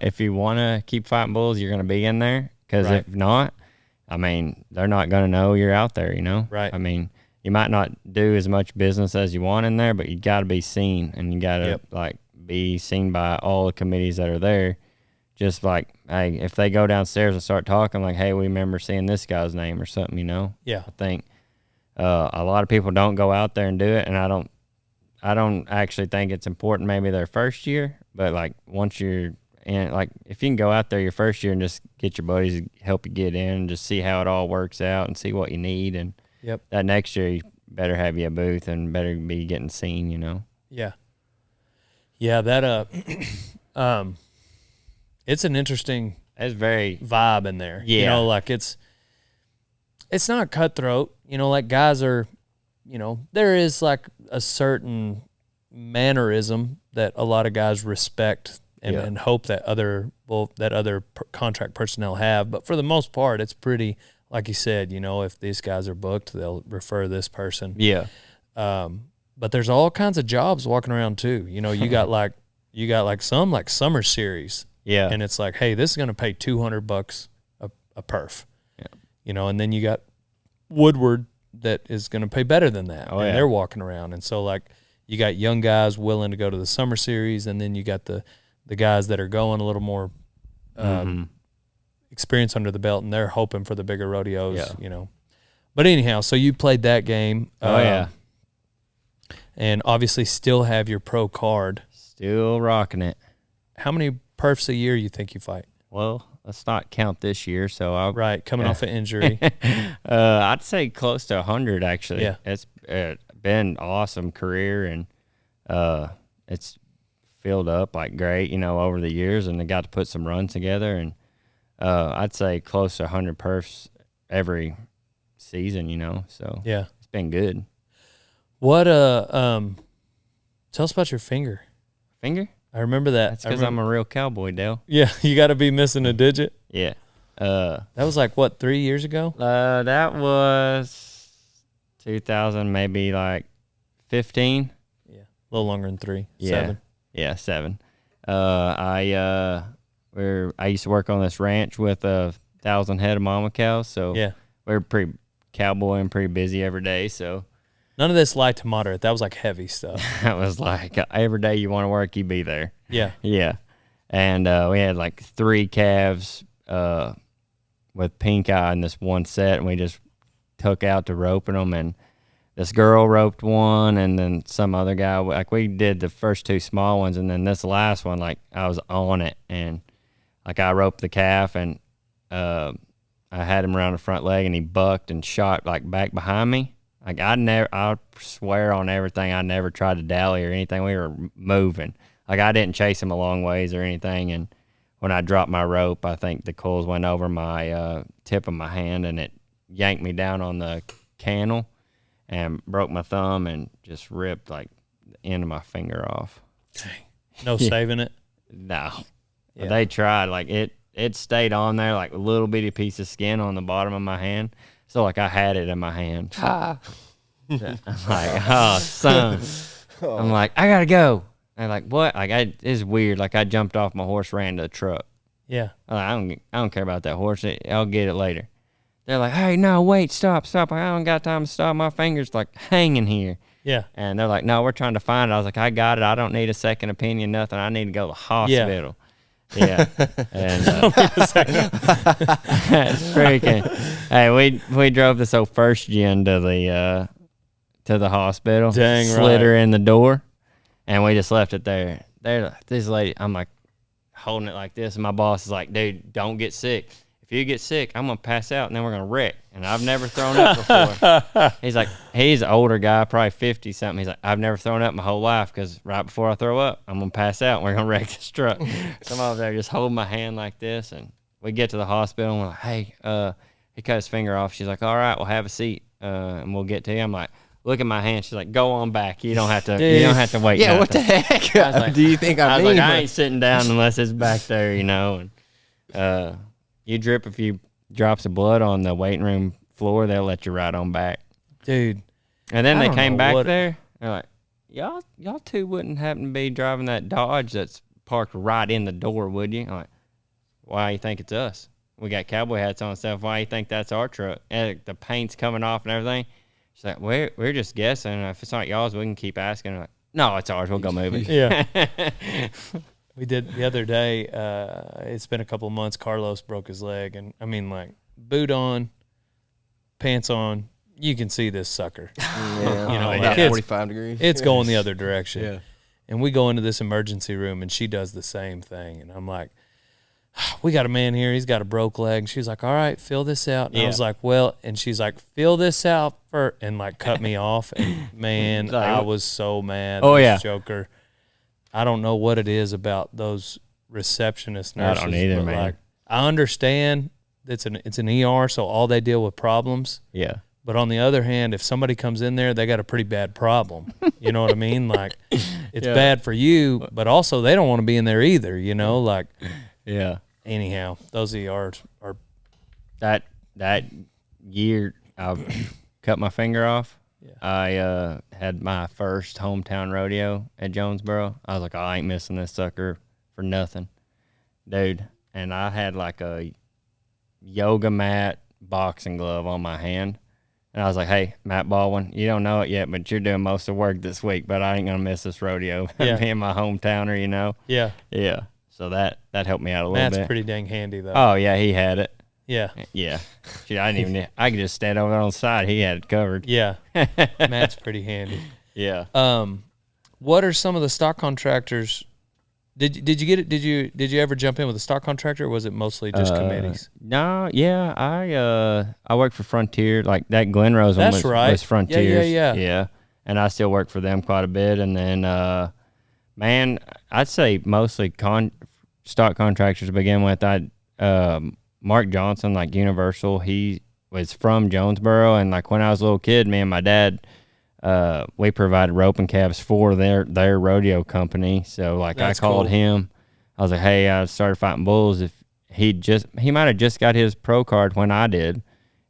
If you want to keep fighting bulls, you're going to be in there. Because if not, I mean, they're not going to know you're out there. You know, right? I mean, you might not do as much business as you want in there, but you got to be seen, and you got to like be seen by all the committees that are there. Just like, hey, if they go downstairs and start talking, like, hey, we remember seeing this guy's name or something. You know? Yeah. I think a lot of people don't go out there and do it, and I don't actually think it's important maybe their first year, but like once you're in, like if you can go out there your first year and just get your buddies to help you get in and just see how it all works out and see what you need, and that next year you better have you a booth and better be getting seen, you know? Yeah. Yeah, that it's an interesting very vibe in there. Yeah. You know, like it's not cutthroat, you know, like guys are, you know, there is like a certain mannerism that a lot of guys respect and hope that other contract personnel have. But for the most part, it's pretty, like you said, you know, if these guys are booked, they'll refer this person. Yeah. But there's all kinds of jobs walking around too. You know, you got like some like summer series. Yeah. And it's like, hey, this is going to pay $200 a perf. Yeah. You know, and then you got Woodward that is going to pay better than that. Oh, and they're walking around. And so like you got young guys willing to go to the summer series, and then you got the guys that are going a little more experience under the belt, and they're hoping for the bigger rodeos, you know. But anyhow, so you played that game. And obviously still have your pro card. Still rocking it. How many perfs a year you think you fight? Well, let's not count this year. So coming off an injury. I'd say close to 100 actually. Yeah. It's been an awesome career, and it's filled up like great, you know, over the years, and I got to put some runs together, and I'd say close to 100 perfs every season, you know. So it's been good. What tell us about your finger. Finger? I remember that. That's because I'm a real cowboy, Dale. Yeah, you got to be missing a digit. Yeah. That was like what, 3 years ago? That was 2000, maybe like 15. Yeah, a little longer than 3. Yeah. 7. Yeah, 7. I used to work on this ranch with 1,000 head of mama cows, so we were pretty cowboy and pretty busy every day. So none of this light to moderate. That was like heavy stuff. That was like every day you want to work, you be there. Yeah. Yeah. And we had like 3 calves with pink eye in this one set, and we just took out to roping them, and this girl roped one, and then some other guy. Like we did the first 2 small ones, and then this last one, like I was on it, and like I roped the calf, and I had him around the front leg, and he bucked and shot like back behind me. Like I swear on everything, I never tried to dally or anything. We were moving. Like I didn't chase him a long ways or anything. And when I dropped my rope, I think the coils went over my tip of my hand, and it yanked me down on the cannel and broke my thumb and just ripped like the end of my finger off. Dang. No saving it? No. Yeah. They tried. Like it stayed on there like a little bitty piece of skin on the bottom of my hand. So like I had it in my hand. I'm like, oh, son. I'm like, I gotta go. And like, what? Like, it's weird. Like I jumped off my horse, ran to the truck. Yeah. I'm like, I don't care about that horse. I'll get it later. They're like, hey, no, wait, stop. I don't got time to stop. My finger's like hanging here. Yeah. And they're like, no, we're trying to find it. I was like, I got it. I don't need a second opinion, nothing. I need to go to the hospital. Yeah. And it's freaking. Hey, we drove this old first gen to the hospital. Dang slid her in the door, and we just left it there. This lady, I'm like holding it like this, and my boss is like, dude, don't get sick. If you get sick, I'm going to pass out, and then we're going to wreck. And I've never thrown up before. He's like, he's an older guy, probably 50-something. He's like, I've never thrown up my whole life because right before I throw up, I'm going to pass out, and we're going to wreck this truck. So I'm over there just holding my hand like this, and we get to the hospital, and we're like, hey, he cut his finger off. She's like, all right, well, have a seat, and we'll get to you. I'm like, look at my hand. She's like, go on back. You don't have to. You don't have to wait. Yeah, what the heck? Like, do you think I mean? Like, I ain't sitting down unless it's back there, you know. And you drip a few drops of blood on the waiting room floor, they'll let you right on back, dude. And then they came back there. They're like, y'all two wouldn't happen to be driving that Dodge that's parked right in the door, would you? I'm like, why you think it's us? We got cowboy hats on and stuff. Why you think that's our truck? And the paint's coming off and everything. She's like, we're just guessing. If it's not y'all's, we can keep asking. I'm like, no, it's ours. We'll go move it. Yeah. We did the other day. It's been a couple of months. Carlos broke his leg, and I mean, like, boot on, pants on. You can see this sucker. Yeah, you know, about like 45 degrees. It's going the other direction. Yeah. And we go into this emergency room, and she does the same thing. And I'm like, we got a man here. He's got a broke leg. And she's like, all right, fill this out. And I was like, well, and she's like, fill this out and like cut me off. And man, I was so mad. Oh, yeah. Joker. I don't know what it is about those receptionist nurses. I don't either, man. Like, I understand it's an ER, so all they deal with problems. Yeah. But on the other hand, if somebody comes in there, they got a pretty bad problem. You know what I mean? Like, it's bad for you, but also they don't want to be in there either, you know? Like, yeah. Anyhow, those ERs are... That year I cut my finger off, I had my first hometown rodeo at Jonesboro. I was like, oh, I ain't missing this sucker for nothing. Dude, and I had like a yoga mat boxing glove on my hand. And I was like, hey, Matt Baldwin, you don't know it yet, but you're doing most of the work this week, but I ain't going to miss this rodeo. Being my hometowner, you know? Yeah. Yeah. So that helped me out a little bit. Matt's pretty dang handy, though. Oh, yeah, he had it. Yeah. Yeah. Shoot, I didn't even. I could just stand over there on the side. He had it covered. Yeah. Matt's pretty handy. Yeah. What are some of the stock contractors? Did you get it? Did you ever jump in with a stock contractor, or was it mostly just committees? No, yeah. I worked for Frontier, like that Glen Rose one was Frontier. Yeah. And I still work for them quite a bit. And then man, I'd say mostly stock contractors to begin with. Mark Johnson, like Universal, he was from Jonesboro, and like when I was a little kid, me and my dad, we provided rope and cabs for their rodeo company. So like I called him. I was like, hey, I started fighting bulls. If he might have just got his pro card when I did.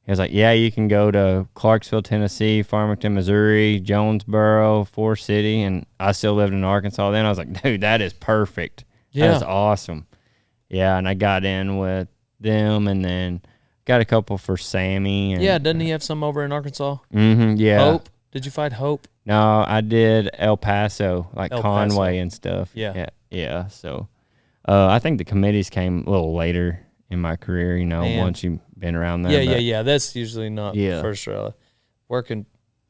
He was like, yeah, you can go to Clarksville, Tennessee, Farmington, Missouri, Jonesboro, Forest City, and I still lived in Arkansas then. I was like, dude, that is perfect. Yeah. That is awesome. Yeah, and I got in with them, and then got a couple for Sammy. And, yeah, doesn't he have some over in Arkansas? Mm-hmm, yeah. Hope? Did you fight Hope? No, I did El Paso, like Conway and stuff. Yeah. So I think the committees came a little later in my career, you know, once you've been around there. Yeah. That's usually not the first row. Working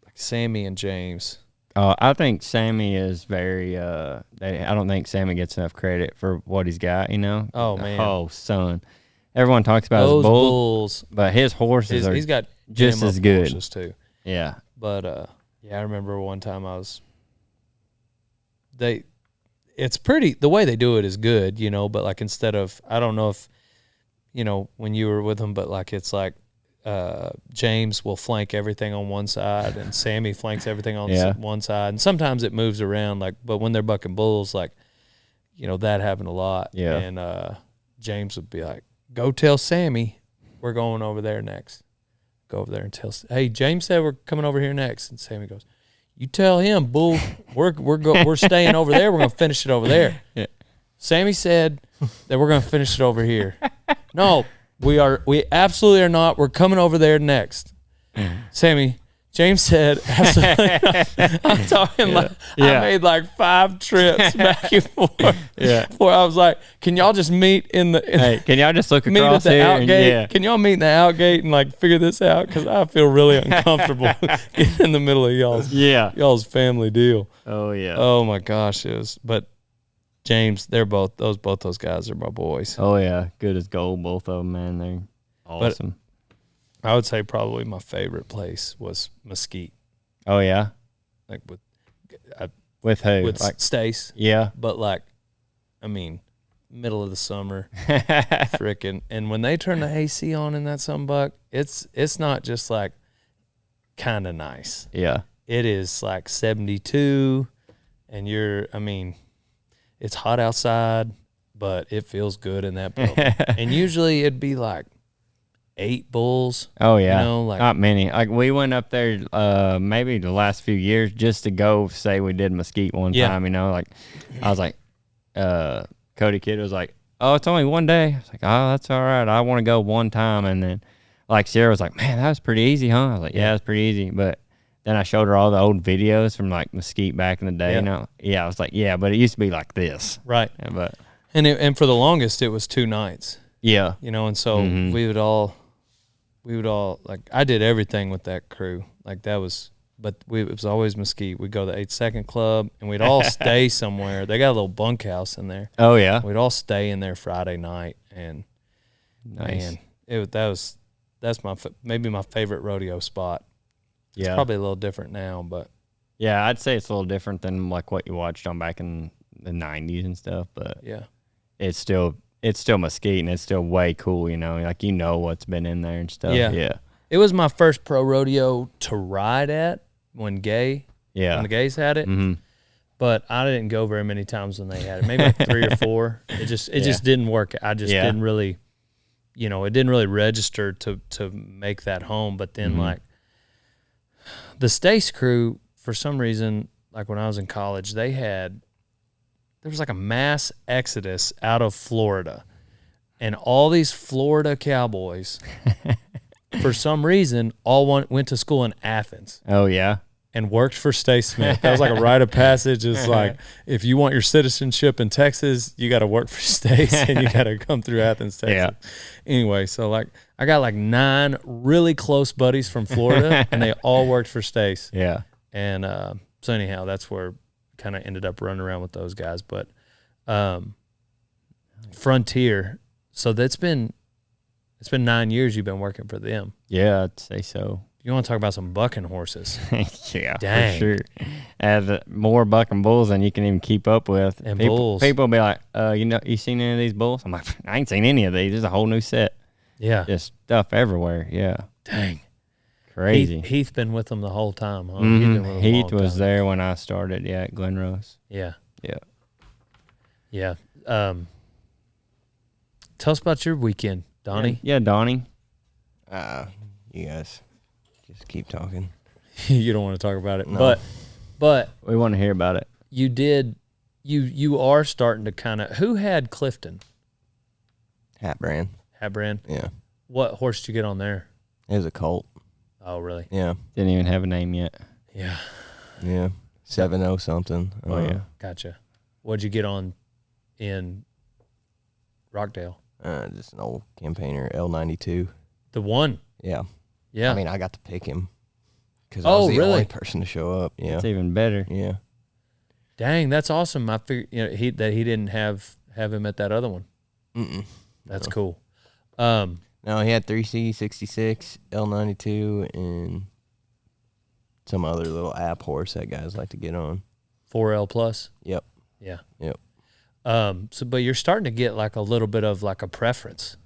like Sammy and James. I think Sammy is very I don't think Sammy gets enough credit for what he's got, you know? Oh, man. Oh, son. Everyone talks about his bulls, but his horses he's got just as good. Horses too. Yeah. But I remember one time it's pretty, the way they do it is good, you know, but like instead of, I don't know if, you know, when you were with them, but like it's like James will flank everything on one side and Sammy flanks everything on one side. And sometimes it moves around, like, but when they're bucking bulls, like, you know, that happened a lot. Yeah. And James would be like, go tell Sammy we're going over there next. Go over there and tell, hey, James said we're coming over here next. And Sammy goes, you tell him, bull, we're staying over there. We're going to finish it over there. Yeah. Sammy said that we're going to finish it over here. No, we absolutely are not. We're coming over there next. Sammy, James said, absolutely. I'm talking like I made like 5 trips back and forth. Before I was like, can y'all just meet can y'all just look across the here? Outgate? Can y'all meet in the Outgate and like figure this out? Because I feel really uncomfortable getting in the middle of y'all's family deal. Oh yeah. Oh my gosh, but James, both those guys are my boys. Oh yeah, good as gold, both of them, man. They're awesome. But I would say probably my favorite place was Mesquite. Oh yeah, like with who? With like Stace. Yeah, but like, I mean, middle of the summer, frickin', and when they turn the AC on in that sunbuck, it's not just like kind of nice. Yeah, it is like 72, and it's hot outside, but it feels good in that building. And usually it'd be like 8 bulls. Oh yeah, like not many. Like we went up there maybe the last few years just to go say we did Mesquite one time. Like I was like, Cody Kid was like, oh, it's only one day. I was like, oh, that's all right. I want to go one time. And then like Sarah was like, man, that was pretty easy, huh? I was like, yeah, it's pretty easy. But then I showed her all the old videos from like Mesquite back in the day. I was like, yeah, but it used to be like this, right? But and for the longest it was 2 nights. Yeah, and so we would all like, I did everything with that crew. Like that was, but it was always Mesquite. We'd go to the 8-Second Club, and we'd all stay somewhere. They got a little bunkhouse in there. Oh yeah, we'd all stay in there Friday night, and nice. Man, that's maybe my favorite rodeo spot. It's probably a little different now, but yeah, I'd say it's a little different than like what you watched on back in the 90s and stuff. But yeah, it's still Mesquite, and it's still way cool, like what's been in there and stuff. Yeah. It was my first pro rodeo to ride at when the Gays had it. Mm-hmm. But I didn't go very many times when they had it. Maybe like 3 or 4. It just didn't work. I just didn't really, it didn't really register to make that home. But then like the Stace crew, for some reason, like when I was in college, there was like a mass exodus out of Florida, and all these Florida cowboys, for some reason, all went to school in Athens. Oh yeah, and worked for Stace Smith. That was like a rite of passage. It's like, if you want your citizenship in Texas, you got to work for Stace, and you got to come through Athens, Texas. Yeah. Anyway, so like I got like 9 really close buddies from Florida, and they all worked for Stace. Yeah, and so anyhow, that's where kind of ended up running around with those guys. But Frontier, so it's been 9 years you've been working for them. Yeah, I'd say so. You want to talk about some bucking horses? Yeah, dang. For sure. Add more bucking bulls than you can even keep up with. And bulls. People will be like, you seen any of these bulls? I'm like, I ain't seen any of these. There's a whole new set. Yeah. Just stuff everywhere. Yeah. Dang. Crazy. Heath been with them the whole time, huh? Mm-hmm. Heath was there when I started, at Glen Rose. Yeah. Yeah. Yeah. Tell us about your weekend, Donnie. Yeah, Donnie. You guys just keep talking. You don't want to talk about it. No. But we want to hear about it. You are starting to kind of, who had Clifton? Hat brand. Yeah. What horse did you get on there? It was a colt. Oh, really? Yeah. Didn't even have a name yet. Yeah. Yeah. 7-0 something. Oh, yeah. Gotcha. What'd you get on in Rockdale? Just an old campaigner, L92. The one? Yeah. Yeah. I mean, I got to pick him because I was the only person to show up. Yeah. That's even better. Yeah. Dang, that's awesome. I figured he didn't have him at that other one. Mm-mm. That's cool. No, he had 3C, 66, L92, and some other little app horse that guys like to get on. 4L plus? Yep. Yeah. Yep. But you're starting to get like a little bit of like a preference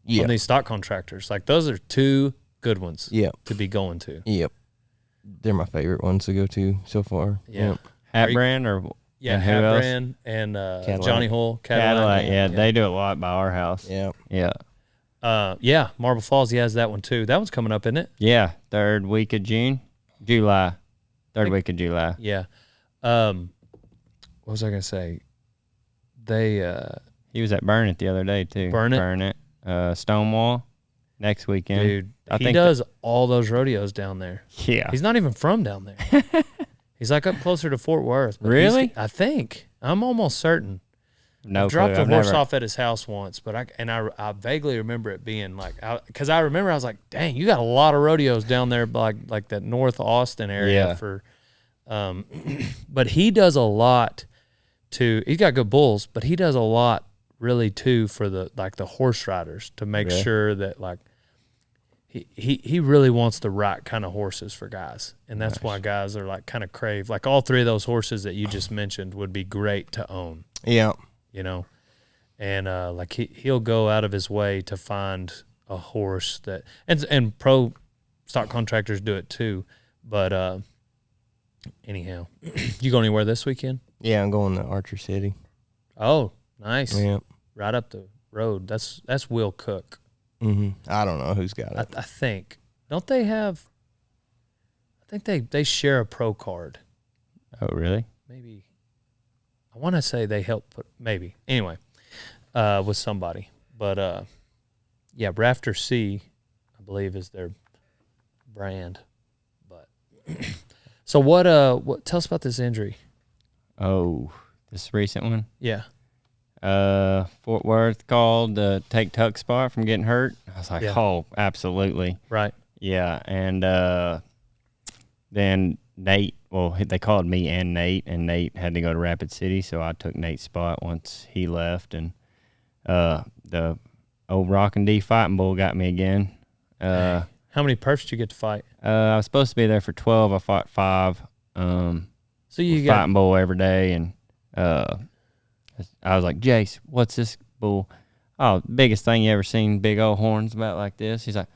on these stock contractors. Like those are 2 good ones to be going to. Yep. They're my favorite ones to go to so far. Yeah. Yep. Hat brand or Hat brand and Johnny Hull. Cadillac. Yeah, they do a lot by our house. Yeah. Yeah. Marble Falls, he has that one too. That one's coming up, isn't it? Yeah, 3rd week of July. 3rd week of July. Yeah. What was I gonna say? He was at Burn It the other day too. Burn It? Stonewall, next weekend. Dude, he does all those rodeos down there. Yeah. He's not even from down there. He's like up closer to Fort Worth. Really? I think. I'm almost certain. No, I dropped the horse off at his house once, but I vaguely remember it being like, because I remember I was like, dang, you got a lot of rodeos down there, like that North Austin area but he does a lot he's got good bulls, but he does a lot really too for the horse riders to make sure that like he really wants the right kind of horses for guys, and that's why guys are like kind of crave like all three of those horses that you just mentioned would be great to own. Yeah. You know, and like he'll go out of his way to find a horse that, and pro stock contractors do it too. But anyhow, you go anywhere this weekend? Yeah, I'm going to Archer City. Oh, nice. Yeah, right up the road. That's Will Cook. I don't know who's got it. I think don't they have? I think they share a pro card. Oh, really? Maybe. I want to say they help put maybe anyway with somebody, but yeah, Rafter C, I believe is their brand. But so what tell us about this injury? Oh, this recent one? Yeah. Fort Worth called to take Tuck's spot from getting hurt. I was like, oh, absolutely. Right. Yeah, and then Nate, well, they called me and Nate had to go to Rapid City, so I took Nate's spot once he left, and the old Rockin' D fighting bull got me again. How many perfs did you get to fight? I was supposed to be there for 12. I fought 5. So you got fighting bull every day, and I was like, Jace, what's this bull? Oh, biggest thing you ever seen, big old horns about like this. He's like,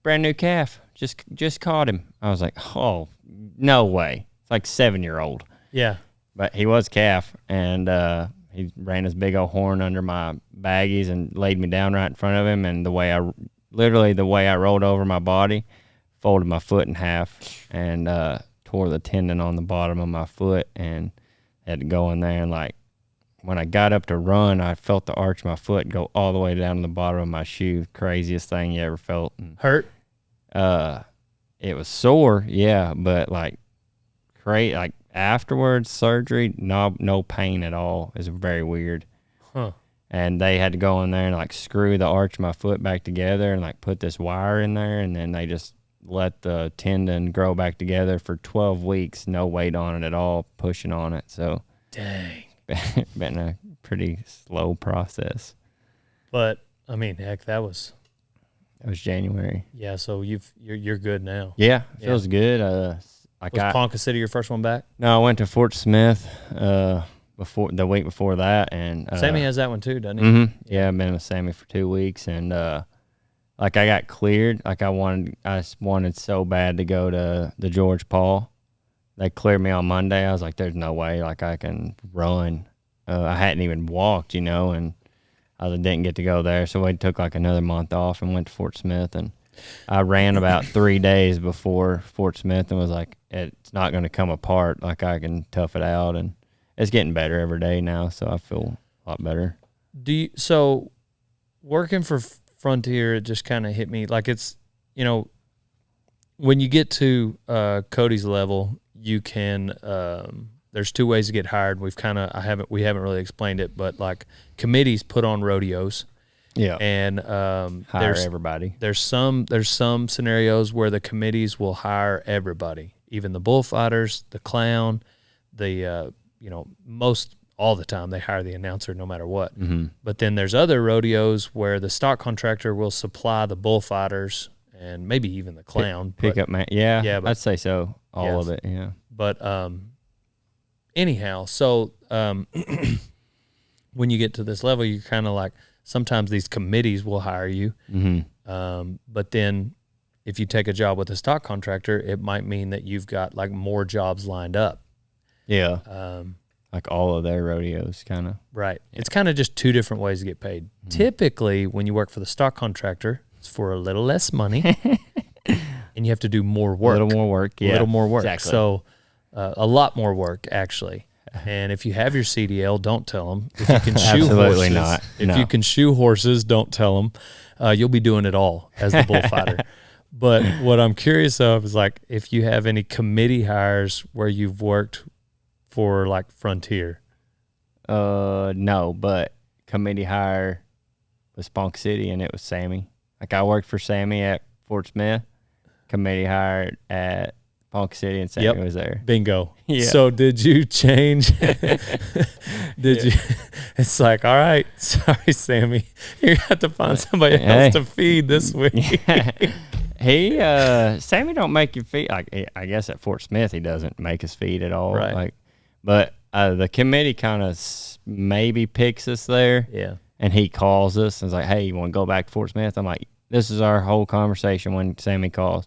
brand new calf, just caught him. I was like, oh, no way. It's like 7-year-old. Yeah. But he was calf, and he ran his big old horn under my baggies and laid me down right in front of him, and the way I rolled over my body, folded my foot in half, and tore the tendon on the bottom of my foot, and had to go in there, and like when I got up to run, I felt the arch of my foot go all the way down to the bottom of my shoe. Craziest thing you ever felt. And, hurt? It was sore, yeah, but like like afterwards, surgery, no pain at all. It's very weird. Huh. And they had to go in there and like screw the arch of my foot back together and like put this wire in there, and then they just let the tendon grow back together for 12 weeks, no weight on it at all, pushing on it. So dang. Been a pretty slow process. But I mean, heck, that was January. Yeah, so you're good now. Yeah, feels good. Was Ponca City your first one back? No, I went to Fort Smith before the week before that, and Sammy has that one too, doesn't he? Mm-hmm. Yeah, I've been with Sammy for 2 weeks, and like I got cleared. Like I wanted so bad to go to the George Paul. They cleared me on Monday. I was like, there's no way like I can run. I hadn't even walked, and I didn't get to go there. So we took like another month off and went to Fort Smith. And I ran about 3 days before Fort Smith and was like, it's not going to come apart. Like I can tough it out. And it's getting better every day now. So I feel a lot better. So working for Frontier, it just kind of hit me like it's, when you get to Cody's level, you can there's 2 ways to get hired. We haven't really explained it, but like committees put on rodeos. Yeah. And hire everybody. There's some scenarios where the committees will hire everybody, even the bullfighters, the clown, the most all the time they hire the announcer no matter what. Mm-hmm. But then there's other rodeos where the stock contractor will supply the bullfighters and maybe even the clown. Pick up man. Yeah, but, I'd say so. All of it, yeah. But anyhow, so when you get to this level, you're kind of like, sometimes these committees will hire you. Mm-hmm. But then if you take a job with a stock contractor, it might mean that you've got like more jobs lined up. Yeah. Like all of their rodeos kind of. Right. Yeah. It's kind of just 2 different ways to get paid. Mm-hmm. Typically, when you work for the stock contractor, it's for a little less money and you have to do more work. A little more work, yeah. A little more work. Exactly. So a lot more work, actually. And if you have your CDL, don't tell them. If you can shoe Absolutely horses, not. If you can shoe horses, don't tell them. You'll be doing it all as the bullfighter. But what I'm curious of is like if you have any committee hires where you've worked for like Frontier. No, but committee hire was Ponca City, and it was Sammy. Like I worked for Sammy at Fort Smith. Committee hired at Ponca City, and Sammy was there. Bingo. Yeah. So did you change? Did you? It's like, all right, sorry, Sammy, you have to find somebody else to feed this week. Sammy don't make you feed. Like I guess at Fort Smith he doesn't make us feed at all. Right. Like, but the committee kind of maybe picks us there. Yeah. And he calls us and is like, "Hey, you want to go back to Fort Smith?" I'm like, "This is our whole conversation when Sammy calls.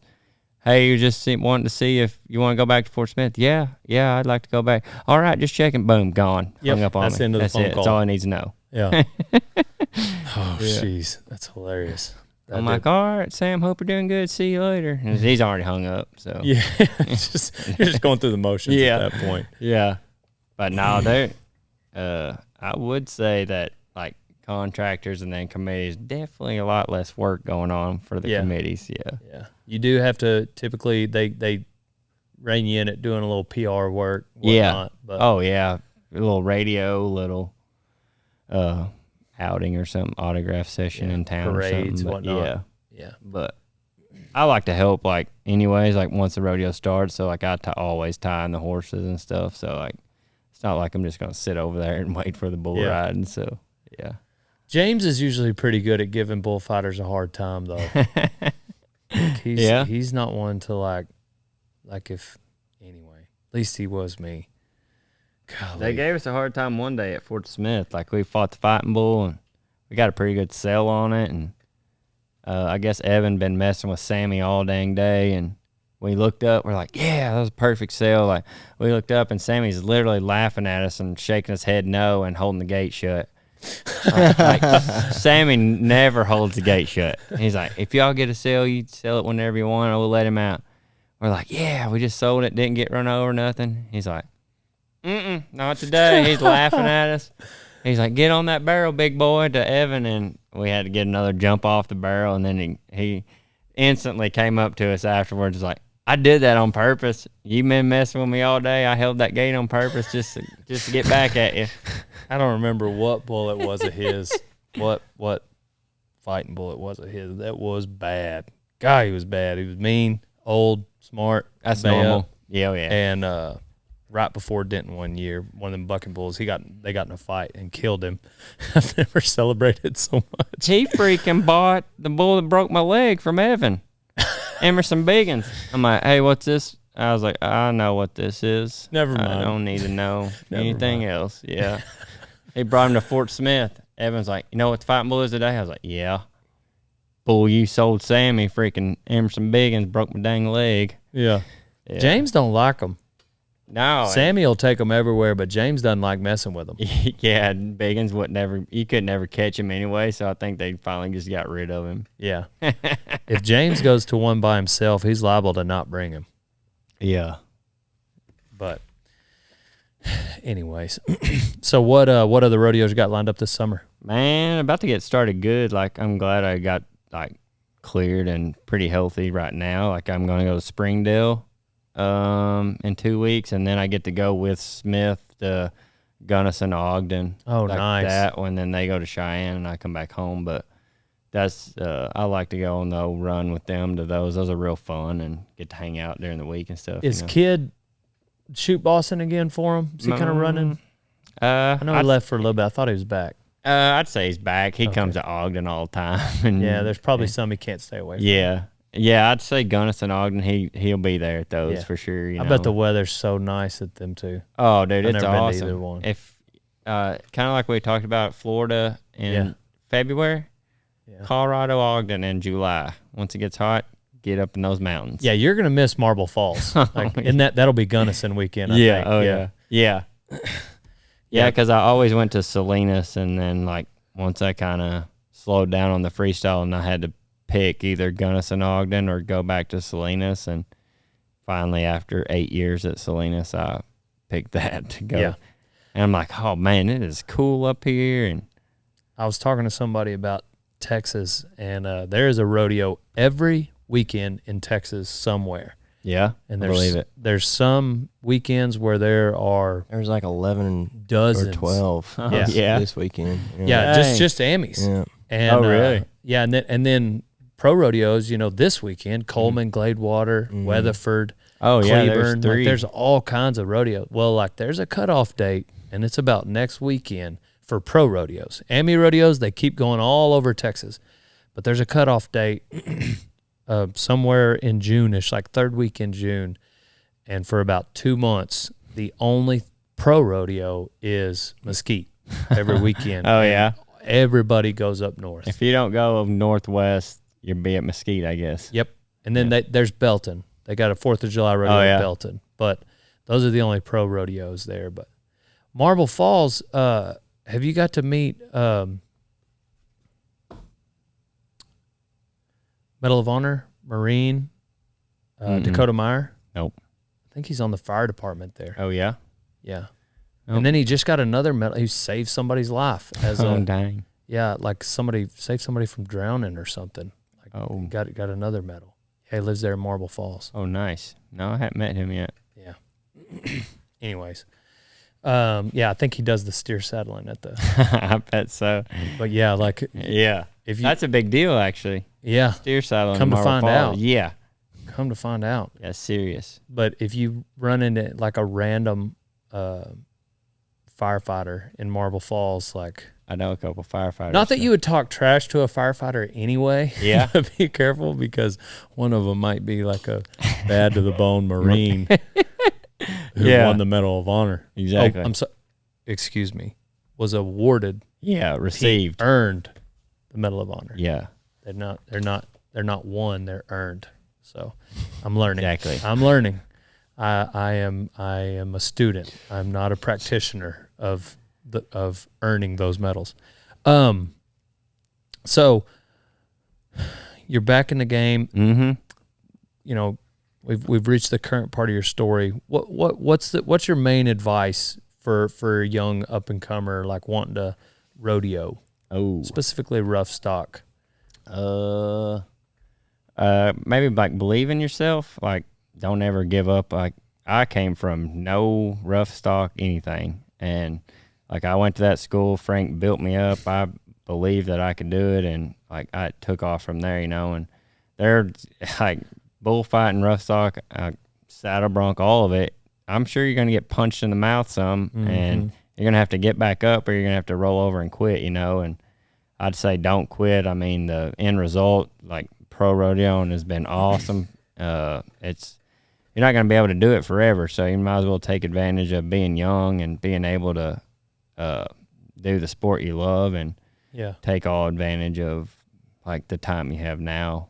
Hey, you just wanting to see if you want to go back to Fort Smith? Yeah, I'd like to go back. All right, just checking. Boom, gone. Yep, Hung up on that's me. the end of the That's phone it. call. That's all I need to know. Yeah. Oh, jeez, that's hilarious. I'm like, all right, Sam, hope you're doing good. See you later. And he's already hung up. So yeah, you're just going through the motions at that point. Yeah, but now I would say that like contractors and then committees, definitely a lot less work going on for the committees. Yeah. You do have to typically they rein you in at doing a little PR work. Whatnot, but a little radio, little outing or something, autograph session in town, parades, or something. But whatnot. Yeah. But I like to help, like anyways, like once the rodeo starts. So like I always tie in the horses and stuff. So like it's not like I'm just gonna sit over there and wait for the bull ride. And so James is usually pretty good at giving bullfighters a hard time, though. He's not one to like if anyway. At least he was me. Golly. They gave us a hard time one day at Fort Smith. Like we fought the fighting bull and we got a pretty good sell on it. And I guess Evan been messing with Sammy all dang day. And we looked up. We're like, yeah, that was a perfect sell. Like we looked up and Sammy's literally laughing at us and shaking his head no and holding the gate shut. Like, Sammy never holds the gate shut. He's like, if y'all get a sale, you sell it whenever you want, or we'll let him out. We're like, yeah, we just sold it, didn't get run over, nothing. He's like, not today. He's laughing at us. He's like, get on that barrel, big boy, to Evan, and we had to get another jump off the barrel, and then he instantly came up to us afterwards, like, I did that on purpose. You've been messing with me all day. I held that gate on purpose just to get back at you. I don't remember what bull it was of his. What fighting bull it was of his. That was bad. God, he was bad. He was mean, old, smart. That's normal. Yeah. And right before Denton one year, one of them bucking bulls, they got in a fight and killed him. I've never celebrated so much. He freaking bought the bull that broke my leg from Evan. Emerson Biggins. I'm like, hey, what's this? I was like, I know what this is. Never mind. I don't need to know anything else. Yeah. He brought him to Fort Smith. Evan's like, you know what the fighting bull is today? I was like, yeah. Bull you sold Sammy, freaking Emerson Biggins broke my dang leg. Yeah. James don't like them. No. Sammy will take them everywhere, but James doesn't like messing with them. Yeah, Biggins you could never catch him anyway, so I think they finally just got rid of him. Yeah. If James goes to one by himself, he's liable to not bring him. Yeah. But anyways, so what other rodeos you got lined up this summer? Man, about to get started good. Like I'm glad I got like cleared and pretty healthy right now. Like I'm going to go to Springdale in 2 weeks, and then I get to go with Smith to Gunnison, Ogden. Oh, like nice. That when then they go to Cheyenne and I come back home. But that's I like to go on the old run with them to those. Those are real fun and get to hang out during the week and stuff. Is Kid shoot bossing again for him? Is he kind of running? I know he left for a little bit. I thought he was back. I'd say he's back. He comes to Ogden all the time. And, there's probably some he can't stay away from. Yeah, I'd say Gunnison, Ogden, he'll be there at those for sure. I bet the weather's so nice at them too. Oh, dude, I've it's never been to awesome. either one. If kind of like we talked about Florida in February, Colorado, Ogden in July. Once it gets hot, get up in those mountains. Yeah, you're gonna miss Marble Falls. Like, and that'll be Gunnison weekend. I think. Yeah, because I always went to Salinas, and then like once I kind of slowed down on the freestyle, and I had to pick either Gunnison, Ogden, or go back to Salinas, and finally after 8 years at Salinas, I picked that to go. Yeah. And I'm like, oh man, it is cool up here. And I was talking to somebody about Texas, and there is a rodeo every weekend in Texas somewhere. Yeah, and I believe it. There's some weekends where there's like 11 dozens or 12. Yeah. This weekend. Yeah, just Amies. Yeah. And, really? Yeah, and then pro rodeos. This weekend, Coleman, Gladewater, Weatherford. Oh yeah, Cleburne. there's 3. There's all kinds of rodeos. Well, there's a cutoff date, and it's about next weekend for pro rodeos. Ami rodeos, they keep going all over Texas, but there's a cutoff date somewhere in June-ish, like third week in June, and for about 2 months, the only pro rodeo is Mesquite every weekend. Oh yeah, everybody goes up north. If you don't go northwest, you'll be at Mesquite, I guess. Yep, and then there's Belton. They got a 4th of July rodeo at Belton, but those are the only pro rodeos there. But Marble Falls, have you got to meet Medal of Honor Marine Dakota Meyer? Nope. I think he's on the fire department there. Oh yeah, yeah. Nope. And then he just got another medal. He saved somebody's life as dang. Yeah, like somebody saved somebody from drowning or something. Oh, got another medal. Yeah, he lives there in Marble Falls. Oh, nice. No, I haven't met him yet. Yeah. Anyways, I think he does the steer saddling at the. I bet so. But yeah, if that's a big deal, actually. Yeah, steer saddling. Come to Marble find Falls. out. Yeah. Come to find out. Yeah, serious. But if you run into like a random firefighter in Marble Falls, I know a couple firefighters. Not that you would talk trash to a firefighter anyway. Yeah. Be careful, because one of them might be like a bad to the bone Marine who won the Medal of Honor. Exactly. Oh, I'm sorry. Excuse me. Was awarded. Yeah, received. Earned the Medal of Honor. Yeah. They're not won, they're earned. So I'm learning. Exactly. I'm learning. I am a student. I'm not a practitioner of earning those medals. So you're back in the game. Mm-hmm. We've reached the current part of your story. What's your main advice for a young up and comer wanting to rodeo? Oh, specifically rough stock. Maybe believe in yourself. Don't ever give up. I came from no rough stock anything, and I went to that school. Frank built me up. I believed that I could do it, and I took off from there. And they're bullfighting, rough stock, saddle bronc, all of it. I'm sure you're gonna get punched in the mouth some, and you're gonna have to get back up, or you're gonna have to roll over and quit. And I'd say don't quit. I mean, the end result, pro rodeoing, has been awesome. You're not going to be able to do it forever, so you might as well take advantage of being young and being able to do the sport you love, and take all advantage of the time you have now.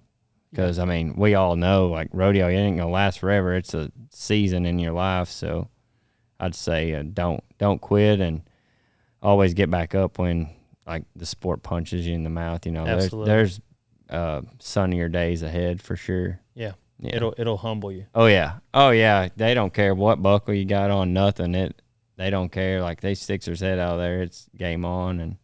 Because I mean, we all know rodeo, it ain't gonna last forever. It's a season in your life, so I'd say don't quit, and always get back up when the sport punches you in the mouth. Absolutely. There's sunnier days ahead for sure. Yeah. It'll humble you. Oh yeah. They don't care what buckle you got on, nothing. They don't care. They sticks their head out there, it's game on, and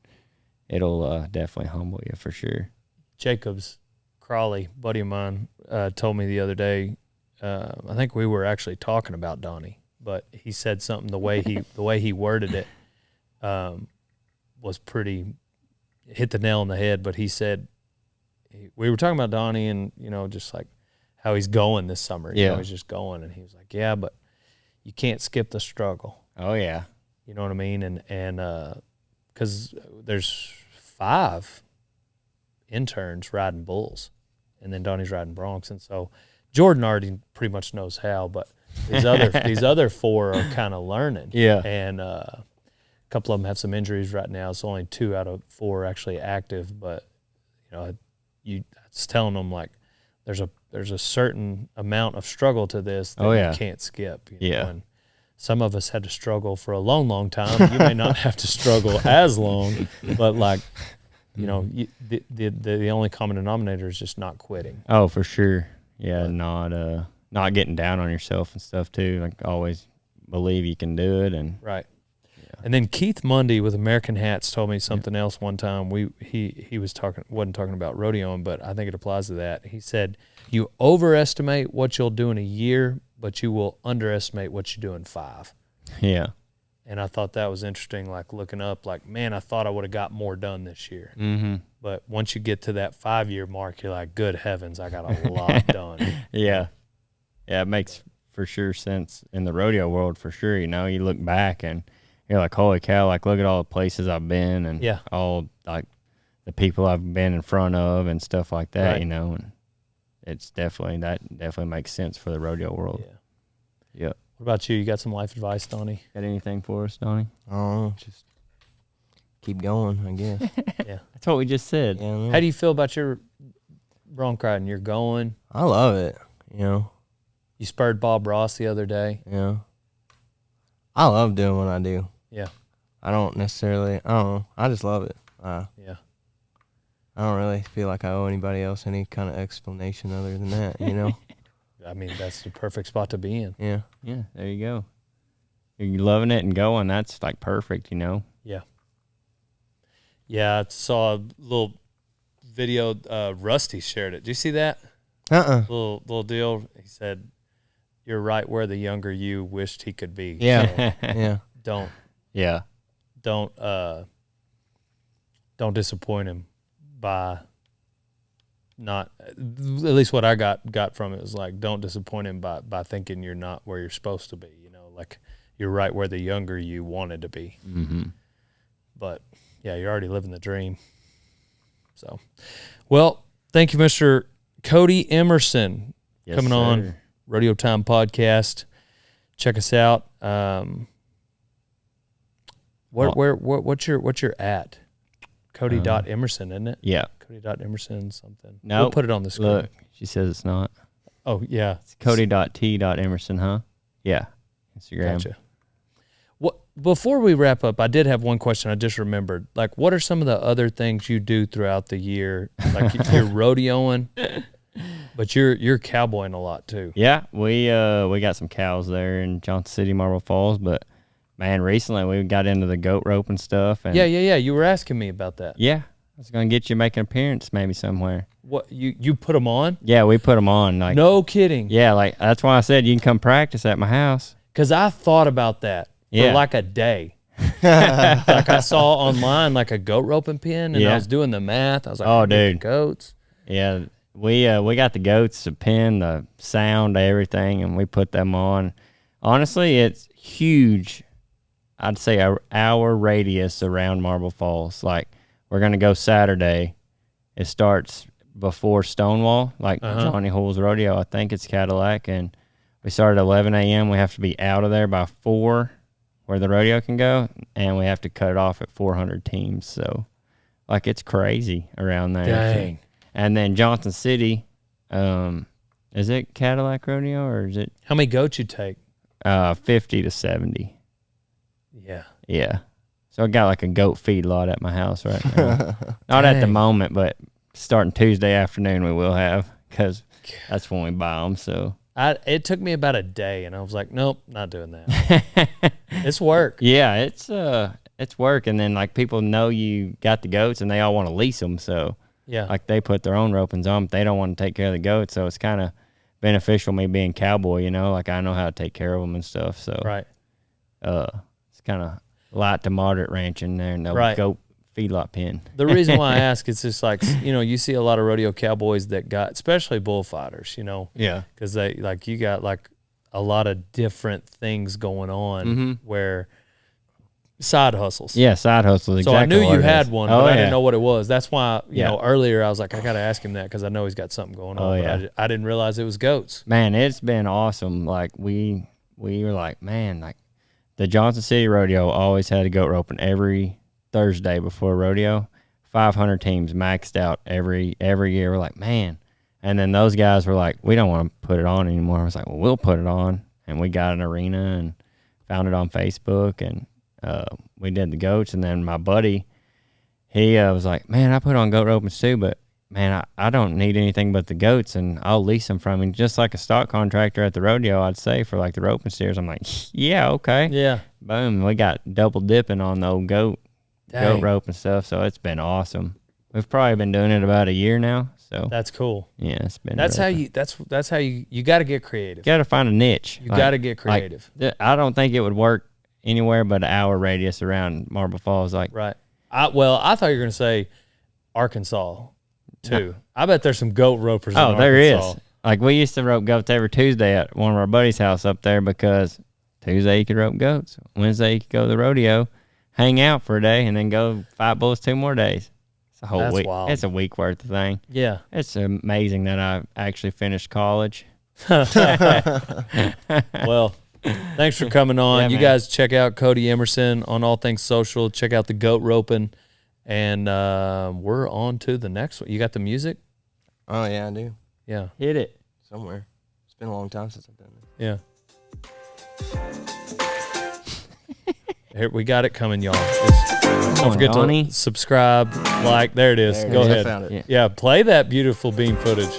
it'll definitely humble you for sure. Jacobs Crawley, buddy of mine, told me the other day. I think we were actually talking about Donnie, but he said something the way he worded it was pretty hit the nail on the head. But he said we were talking about Donnie, and just how he's going this summer. He's just going, and he was like, yeah, but you can't skip the struggle. Oh yeah. You know what I mean? And because there's 5 interns riding bulls, and then Donnie's riding broncs, and so Jordan already pretty much knows how, but these other 4 are kind of learning. Yeah. And a couple of them have some injuries right now. So only 2 out of 4 are actually active, but it's telling them there's a certain amount of struggle to this that you can't skip. You know? And some of us had to struggle for a long, long time. You may not have to struggle as long, but the only common denominator is just not quitting. Oh, for sure. Yeah, not getting down on yourself and stuff too. Always believe you can do it, and right. And then Keith Mundy with American Hats told me something else one time. He wasn't talking about rodeoing, but I think it applies to that. He said, you overestimate what you'll do in a year, but you will underestimate what you do in 5. Yeah. And I thought that was interesting, like looking up, like, man, I thought I would have got more done this year. Mm-hmm. But once you get to that 5-year mark, you're like, good heavens, I got a lot done. Yeah. Yeah, it makes for sure sense in the rodeo world for sure. You know, you look back and you're like, holy cow, like look at all the places I've been and all like the people I've been in front of and stuff like that, you know, and it's definitely makes sense for the rodeo world. Yeah. Yep. What about you? You got some life advice, Donnie? Got anything for us, Donnie? Oh, just keep going, I guess. Yeah. That's what we just said. Yeah, how do you feel about your bronc riding? You're going. I love it, you know. You spurred Bob Ross the other day. Yeah. I love doing what I do. Yeah. I don't know. I just love it. Yeah. I don't really feel like I owe anybody else any kind of explanation other than that, you know? I mean, that's the perfect spot to be in. Yeah. Yeah, there you go. You're loving it and going. That's like perfect, you know? Yeah. Yeah, I saw a little video. Rusty shared it. Did you see that? Little deal. He said, "You're right where the younger you wished he could be." Yeah. So Yeah. Don't disappoint him by not. At least what I got from it was like, don't disappoint him by thinking you're not where you're supposed to be. You know, like you're right where the younger you wanted to be. Mm-hmm. But yeah, you're already living the dream. So, well, thank you, Mr. Cody Emerson, coming on Rodeo Time Podcast. Check us out. What's your at? Cody.Emerson, isn't it? Yeah. Cody.Emerson something. No. We'll put it on the screen. Look, she says it's not. Oh, yeah. It's Cody.T.Emerson, huh? Yeah. Instagram. Gotcha. Before we wrap up, I did have one question I just remembered. Like, what are some of the other things you do throughout the year? Like, you're rodeoing, but you're cowboying a lot too. Yeah, we got some cows there in Johnson City, Marble Falls, but man, recently we got into the goat rope and stuff. And yeah. You were asking me about that. Yeah, I was gonna get you to make an appearance maybe somewhere. What you put them on? Yeah, we put them on. Like, no kidding. Yeah, like that's why I said you can come practice at my house. Because I thought about that for like a day. Like I saw online like a goat roping pin, and I was doing the math. I was like, oh, dude, goats. Yeah, we got the goats, the pin, the sound, everything, and we put them on. Honestly, it's huge. I'd say our radius around Marble Falls. Like, we're gonna go Saturday. It starts before Stonewall, like Johnny Hull's Rodeo. I think it's Cadillac, and we start at 11 a.m. We have to be out of there by 4, where the rodeo can go, and we have to cut it off at 400 teams. So, like, it's crazy around there. Dang. And then Johnson City, is it Cadillac Rodeo or is it? How many goats you take? 50 to 70. Yeah. Yeah. So I got like a goat feedlot at my house right now. Not at the moment, but starting Tuesday afternoon we will have, because that's when we buy them. So it took me about a day, and I was like, nope, not doing that. It's work. Yeah, it's work, and then like people know you got the goats, and they all want to lease them. So yeah, like they put their own ropings on, but they don't want to take care of the goats. So it's kind of beneficial me being cowboy, you know, like I know how to take care of them and stuff. So right, it's kind of light to moderate ranching there in the goat feedlot pen. The reason why I ask is just like, you know, you see a lot of rodeo cowboys that got, especially bullfighters, you know, because they like, you got like a lot of different things going on where side hustles. Yeah, side hustles. So exactly I knew you had one, but I didn't know what it was. That's why, you know, earlier I was like, I got to ask him that because I know he's got something going on. But I didn't realize it was goats. Man, it's been awesome. Like we were like, man, like the Johnson City Rodeo always had a goat roping every Thursday before rodeo. 500 teams maxed out every year. We're like, man. And then those guys were like, we don't want to put it on anymore. I was like, well, we'll put it on. And we got an arena and found it on Facebook, and we did the goats. And then my buddy, he was like, man, I put on goat ropings too, but man, I don't need anything but the goats, and I'll lease them from him. Just like a stock contractor at the rodeo, I'd say, for like the rope and steers. I'm like, yeah, okay. Yeah. Boom. We got double dipping on the old goat rope and stuff, so it's been awesome. We've probably been doing it about a year now. So that's cool. Yeah, it's been. That's how you got to get creative. You got to find a niche. You got to get creative. I don't think it would work anywhere but an hour radius around Marble Falls. Right. I thought you were gonna say Arkansas too. No. I bet there's some goat ropers. Oh, there is. Like we used to rope goats every Tuesday at one of our buddies' house up there because Tuesday you could rope goats, Wednesday you could go to the rodeo, hang out for a day, and then go fight bulls 2 more days. A whole That's week. wild. It's a week worth of thing. Yeah. It's amazing that I actually finished college. Well, thanks for coming on. You guys check out Cody Emerson on all things social. Check out the goat roping. And we're on to the next one. You got the music? Oh, yeah, I do. Yeah. Hit it. Somewhere. It's been a long time since I've done it. Yeah. Here, we got it coming, y'all. Don't forget to subscribe, like. There it is. Go ahead. I found it. Yeah, play that beautiful beam footage.